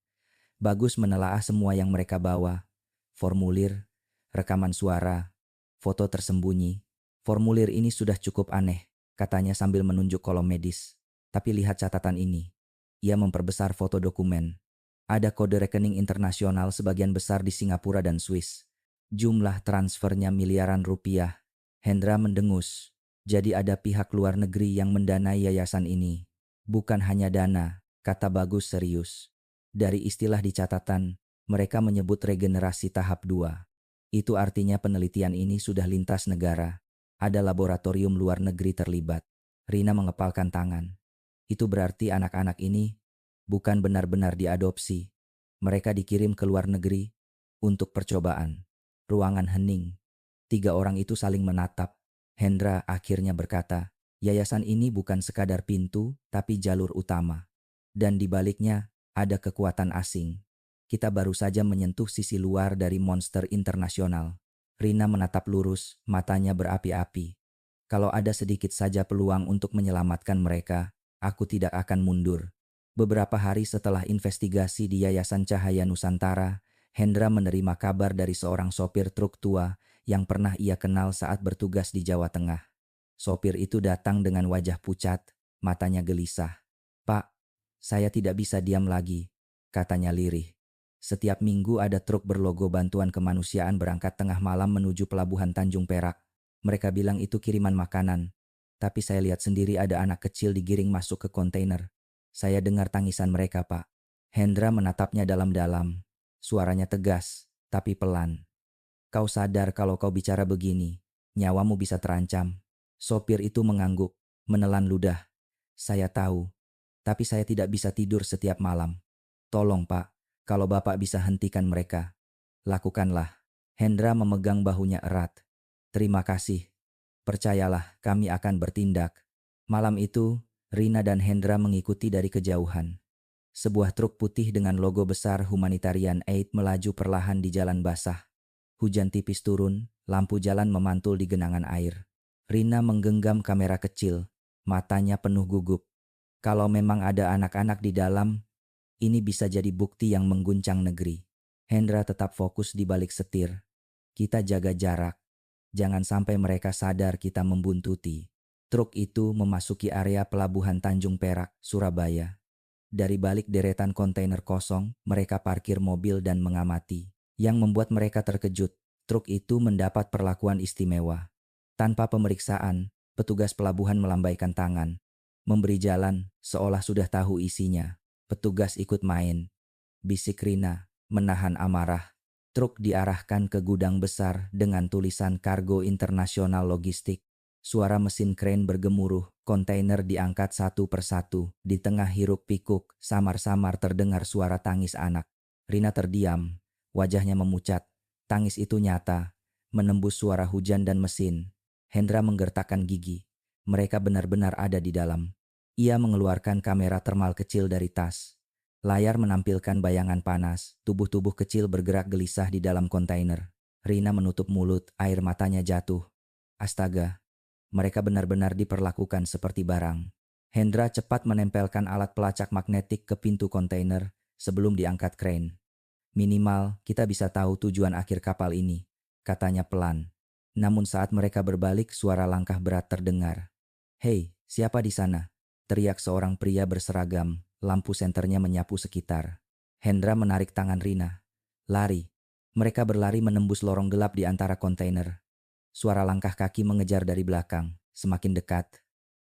Bagus menelaah semua yang mereka bawa. Formulir, rekaman suara, foto tersembunyi. Formulir ini sudah cukup aneh, katanya sambil menunjuk kolom medis. Tapi lihat catatan ini. Ia memperbesar foto dokumen. Ada kode rekening internasional sebagian besar di Singapura dan Swiss. Jumlah transfernya miliaran rupiah. Hendra mendengus. Jadi ada pihak luar negeri yang mendanai yayasan ini. Bukan hanya dana, kata Bagus serius. Dari istilah di catatan, mereka menyebut regenerasi tahap 2. Itu artinya penelitian ini sudah lintas negara. Ada laboratorium luar negeri terlibat. Rina mengepalkan tangan. Itu berarti anak-anak ini bukan benar-benar diadopsi. Mereka dikirim ke luar negeri untuk percobaan. Ruangan hening. 3 orang itu saling menatap. Hendra akhirnya berkata, yayasan ini bukan sekadar pintu, tapi jalur utama. Dan di baliknya ada kekuatan asing. Kita baru saja menyentuh sisi luar dari monster internasional. Rina menatap lurus, matanya berapi-api. Kalau ada sedikit saja peluang untuk menyelamatkan mereka, aku tidak akan mundur. Beberapa hari setelah investigasi di Yayasan Cahaya Nusantara, Hendra menerima kabar dari seorang sopir truk tua yang pernah ia kenal saat bertugas di Jawa Tengah. Sopir itu datang dengan wajah pucat, matanya gelisah. "Pak, saya tidak bisa diam lagi," katanya lirih. "Setiap minggu ada truk berlogo bantuan kemanusiaan berangkat tengah malam menuju pelabuhan Tanjung Perak. Mereka bilang itu kiriman makanan. Tapi saya lihat sendiri ada anak kecil digiring masuk ke kontainer. Saya dengar tangisan mereka, Pak." Hendra menatapnya dalam-dalam. Suaranya tegas, tapi pelan. "Kau sadar kalau kau bicara begini, nyawamu bisa terancam." Sopir itu mengangguk, menelan ludah. "Saya tahu, tapi saya tidak bisa tidur setiap malam. Tolong, Pak, kalau Bapak bisa hentikan mereka, lakukanlah." Hendra memegang bahunya erat. "Terima kasih. Percayalah, kami akan bertindak." Malam itu, Rina dan Hendra mengikuti dari kejauhan. Sebuah truk putih dengan logo besar Humanitarian Aid melaju perlahan di jalan basah. Hujan tipis turun, lampu jalan memantul di genangan air. Rina menggenggam kamera kecil, matanya penuh gugup. Kalau memang ada anak-anak di dalam, ini bisa jadi bukti yang mengguncang negeri. Hendra tetap fokus di balik setir. Kita jaga jarak. Jangan sampai mereka sadar kita membuntuti. Truk itu memasuki area pelabuhan Tanjung Perak, Surabaya. Dari balik deretan kontainer kosong, mereka parkir mobil dan mengamati. Yang membuat mereka terkejut, truk itu mendapat perlakuan istimewa. Tanpa pemeriksaan, petugas pelabuhan melambaikan tangan, memberi jalan seolah sudah tahu isinya. Petugas ikut main. Bisik Rina, menahan amarah. Truk diarahkan ke gudang besar dengan tulisan Kargo Internasional Logistik. Suara mesin kren bergemuruh, kontainer diangkat satu persatu. Di tengah hiruk pikuk, samar-samar terdengar suara tangis anak. Rina terdiam, wajahnya memucat. Tangis itu nyata, menembus suara hujan dan mesin. Hendra menggertakkan gigi. Mereka benar-benar ada di dalam. Ia mengeluarkan kamera termal kecil dari tas. Layar menampilkan bayangan panas, tubuh-tubuh kecil bergerak gelisah di dalam kontainer. Rina menutup mulut, air matanya jatuh. Astaga, mereka benar-benar diperlakukan seperti barang. Hendra cepat menempelkan alat pelacak magnetik ke pintu kontainer sebelum diangkat kren. "Minimal, kita bisa tahu tujuan akhir kapal ini," katanya pelan. Namun saat mereka berbalik, suara langkah berat terdengar. Hei, siapa di sana? Teriak seorang pria berseragam, lampu senternya menyapu sekitar. Hendra menarik tangan Rina. Lari. Mereka berlari menembus lorong gelap di antara kontainer. Suara langkah kaki mengejar dari belakang, semakin dekat.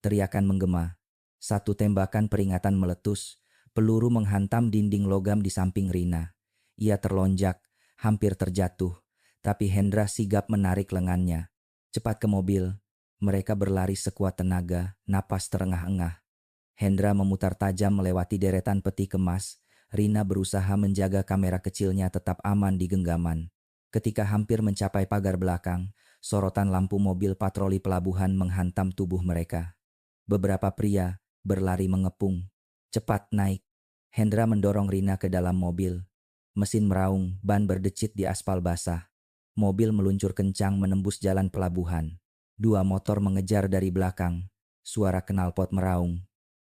Teriakan menggema. Satu tembakan peringatan meletus, peluru menghantam dinding logam di samping Rina. Ia terlonjak, hampir terjatuh, tapi Hendra sigap menarik lengannya. Cepat ke mobil. Mereka berlari sekuat tenaga, napas terengah-engah. Hendra memutar tajam melewati deretan peti kemas. Rina berusaha menjaga kamera kecilnya tetap aman di genggaman. Ketika hampir mencapai pagar belakang, sorotan lampu mobil patroli pelabuhan menghantam tubuh mereka. Beberapa pria berlari mengepung. Cepat naik. Hendra mendorong Rina ke dalam mobil. Mesin meraung, ban berdecit di aspal basah. Mobil meluncur kencang menembus jalan pelabuhan. Dua motor mengejar dari belakang. Suara knalpot meraung.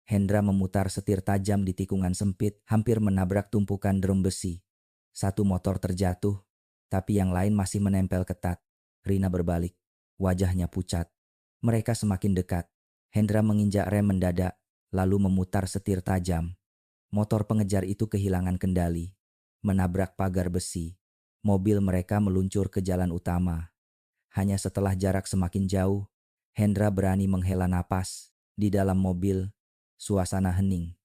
Hendra memutar setir tajam di tikungan sempit, hampir menabrak tumpukan drum besi. Satu motor terjatuh, tapi yang lain masih menempel ketat. Rina berbalik, wajahnya pucat. Mereka semakin dekat. Hendra menginjak rem mendadak, lalu memutar setir tajam. Motor pengejar itu kehilangan kendali, menabrak pagar besi. Mobil mereka meluncur ke jalan utama. Hanya setelah jarak semakin jauh, Hendra berani menghela napas. Di dalam mobil, suasana hening.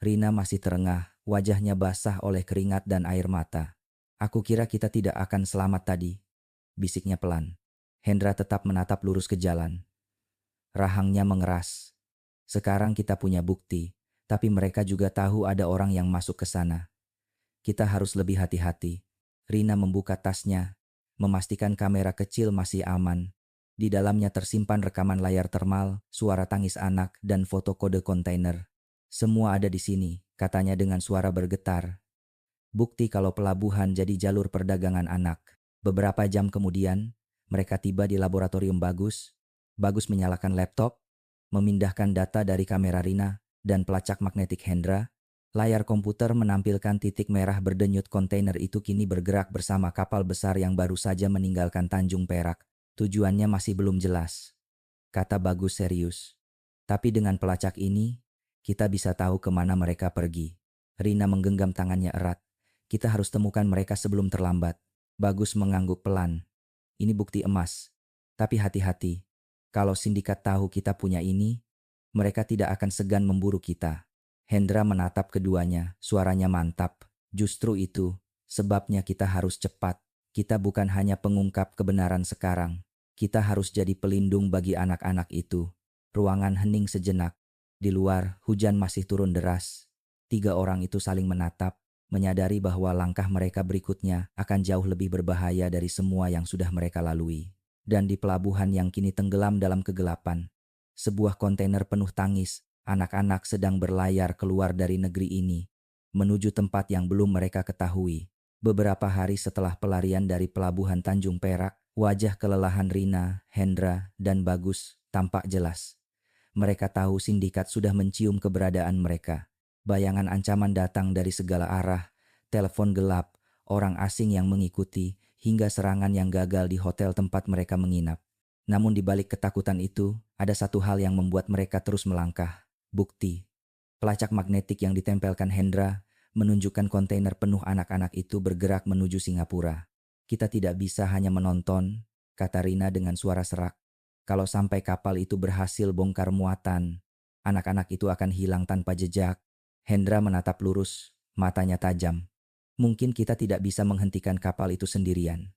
Rina masih terengah, wajahnya basah oleh keringat dan air mata. Aku kira kita tidak akan selamat tadi, bisiknya pelan. Hendra tetap menatap lurus ke jalan. Rahangnya mengeras. Sekarang kita punya bukti, tapi mereka juga tahu ada orang yang masuk ke sana. Kita harus lebih hati-hati. Rina membuka tasnya, memastikan kamera kecil masih aman. Di dalamnya tersimpan rekaman layar termal, suara tangis anak, dan foto kode kontainer. Semua ada di sini, katanya dengan suara bergetar. Bukti kalau pelabuhan jadi jalur perdagangan anak. Beberapa jam kemudian, mereka tiba di laboratorium Bagus. Bagus menyalakan laptop, memindahkan data dari kamera Rina dan pelacak magnetik Hendra. Layar komputer menampilkan titik merah berdenyut kontainer itu kini bergerak bersama kapal besar yang baru saja meninggalkan Tanjung Perak. Tujuannya masih belum jelas, kata Bagus serius. Tapi dengan pelacak ini, kita bisa tahu kemana mereka pergi. Rina menggenggam tangannya erat. Kita harus temukan mereka sebelum terlambat. Bagus mengangguk pelan. Ini bukti emas. Tapi hati-hati. Kalau sindikat tahu kita punya ini, mereka tidak akan segan memburu kita. Hendra menatap keduanya, suaranya mantap. Justru itu, sebabnya kita harus cepat. Kita bukan hanya pengungkap kebenaran sekarang. Kita harus jadi pelindung bagi anak-anak itu. Ruangan hening sejenak. Di luar, hujan masih turun deras. Tiga orang itu saling menatap, menyadari bahwa langkah mereka berikutnya akan jauh lebih berbahaya dari semua yang sudah mereka lalui. Dan di pelabuhan yang kini tenggelam dalam kegelapan, sebuah kontainer penuh tangis, anak-anak sedang berlayar keluar dari negeri ini, menuju tempat yang belum mereka ketahui. Beberapa hari setelah pelarian dari pelabuhan Tanjung Perak, wajah kelelahan Rina, Hendra, dan Bagus tampak jelas. Mereka tahu sindikat sudah mencium keberadaan mereka. Bayangan ancaman datang dari segala arah, telepon gelap, orang asing yang mengikuti, hingga serangan yang gagal di hotel tempat mereka menginap. Namun di balik ketakutan itu, ada satu hal yang membuat mereka terus melangkah. Bukti. Pelacak magnetik yang ditempelkan Hendra menunjukkan kontainer penuh anak-anak itu bergerak menuju Singapura. Kita tidak bisa hanya menonton, kata Rina dengan suara serak. Kalau sampai kapal itu berhasil bongkar muatan, anak-anak itu akan hilang tanpa jejak. Hendra menatap lurus, matanya tajam. Mungkin kita tidak bisa menghentikan kapal itu sendirian,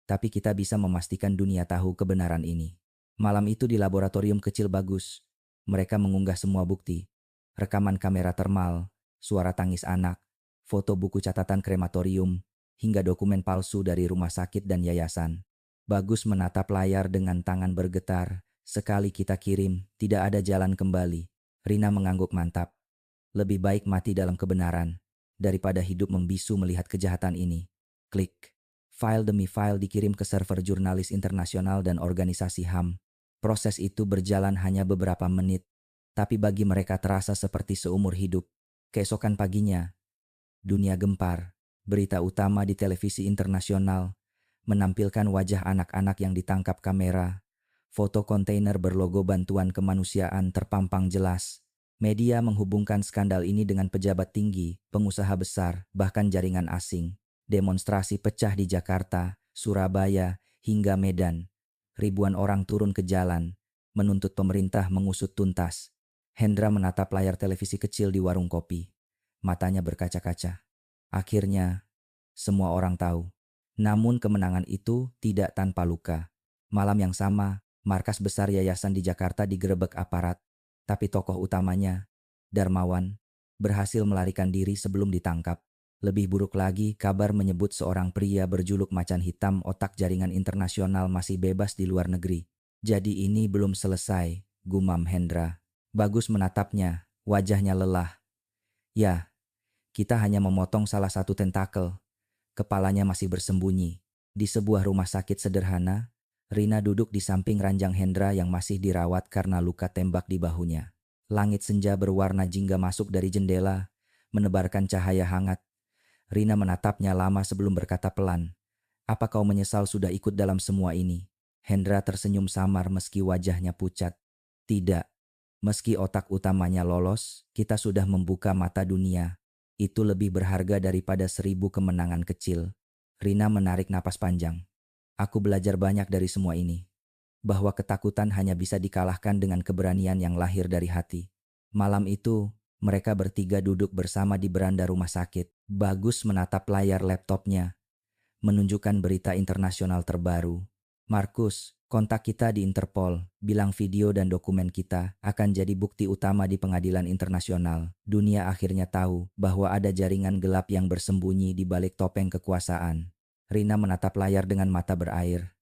tapi kita bisa memastikan dunia tahu kebenaran ini. Malam itu di laboratorium kecil Bagus, mereka mengunggah semua bukti. Rekaman kamera termal, suara tangis anak, foto buku catatan krematorium, hingga dokumen palsu dari rumah sakit dan yayasan. Bagus menatap layar dengan tangan bergetar. Sekali kita kirim, tidak ada jalan kembali. Rina mengangguk mantap. Lebih baik mati dalam kebenaran, daripada hidup membisu melihat kejahatan ini. Klik. File demi file dikirim ke server jurnalis internasional dan organisasi HAM. Proses itu berjalan hanya beberapa menit, tapi bagi mereka terasa seperti seumur hidup. Keesokan paginya, dunia gempar. Berita utama di televisi internasional menampilkan wajah anak-anak yang ditangkap kamera, Foto kontainer berlogo bantuan kemanusiaan terpampang jelas. Media menghubungkan skandal ini dengan pejabat tinggi, pengusaha besar, bahkan jaringan asing. Demonstrasi pecah di Jakarta, Surabaya, hingga Medan. Ribuan orang turun ke jalan, menuntut pemerintah mengusut tuntas. Hendra menatap layar televisi kecil di warung kopi. Matanya berkaca-kaca. Akhirnya, semua orang tahu. Namun kemenangan itu tidak tanpa luka. Malam yang sama, markas besar yayasan di Jakarta digerebek aparat. Tapi tokoh utamanya, Darmawan, berhasil melarikan diri sebelum ditangkap. Lebih buruk lagi, kabar menyebut seorang pria berjuluk macan hitam otak jaringan internasional masih bebas di luar negeri. Jadi ini belum selesai, gumam Hendra. Bagus menatapnya, wajahnya lelah. Ya, kita hanya memotong salah satu tentakel. Kepalanya masih bersembunyi. Di sebuah rumah sakit sederhana, Rina duduk di samping ranjang Hendra yang masih dirawat karena luka tembak di bahunya. Langit senja berwarna jingga masuk dari jendela, menebarkan cahaya hangat. Rina menatapnya lama sebelum berkata pelan, "Apa kau menyesal sudah ikut dalam semua ini?" Hendra tersenyum samar meski wajahnya pucat. Tidak. Meski otak utamanya lolos, kita sudah membuka mata dunia. Itu lebih berharga daripada 1000 kemenangan kecil. Rina menarik napas panjang. Aku belajar banyak dari semua ini. Bahwa ketakutan hanya bisa dikalahkan dengan keberanian yang lahir dari hati. Malam itu, mereka bertiga duduk bersama di beranda rumah sakit. Bagus menatap layar laptopnya, menunjukkan berita internasional terbaru. Markus, kontak kita di Interpol, bilang video dan dokumen kita akan jadi bukti utama di pengadilan internasional. Dunia akhirnya tahu bahwa ada jaringan gelap yang bersembunyi di balik topeng kekuasaan. Rina menatap layar dengan mata berair.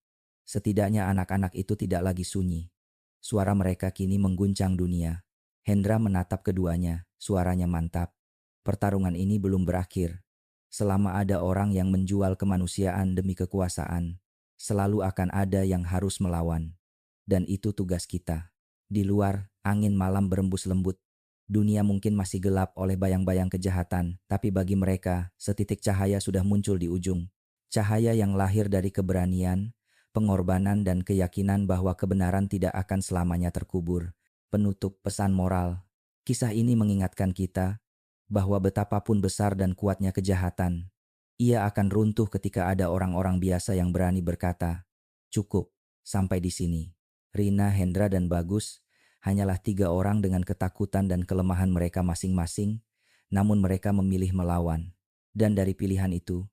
Setidaknya anak-anak itu tidak lagi sunyi. Suara mereka kini mengguncang dunia. Hendra menatap keduanya, suaranya mantap. Pertarungan ini belum berakhir. Selama ada orang yang menjual kemanusiaan demi kekuasaan, selalu akan ada yang harus melawan. Dan itu tugas kita. Di luar, angin malam berembus lembut. Dunia mungkin masih gelap oleh bayang-bayang kejahatan, tapi bagi mereka, setitik cahaya sudah muncul di ujung. Cahaya yang lahir dari keberanian, pengorbanan dan keyakinan bahwa kebenaran tidak akan selamanya terkubur. Penutup pesan moral. Kisah ini mengingatkan kita bahwa betapapun besar dan kuatnya kejahatan, ia akan runtuh ketika ada orang-orang biasa yang berani berkata, "Cukup, sampai di sini." Rina, Hendra, dan Bagus hanyalah 3 orang dengan ketakutan dan kelemahan mereka masing-masing, namun mereka memilih melawan. Dan dari pilihan itu,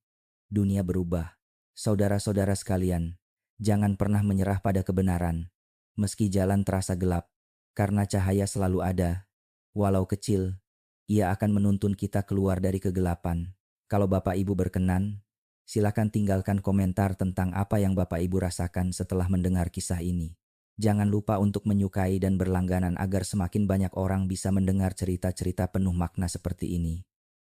dunia berubah. Saudara-saudara sekalian, jangan pernah menyerah pada kebenaran, meski jalan terasa gelap, karena cahaya selalu ada. Walau kecil, ia akan menuntun kita keluar dari kegelapan. Kalau Bapak Ibu berkenan, silakan tinggalkan komentar tentang apa yang Bapak Ibu rasakan setelah mendengar kisah ini. Jangan lupa untuk menyukai dan berlangganan agar semakin banyak orang bisa mendengar cerita-cerita penuh makna seperti ini.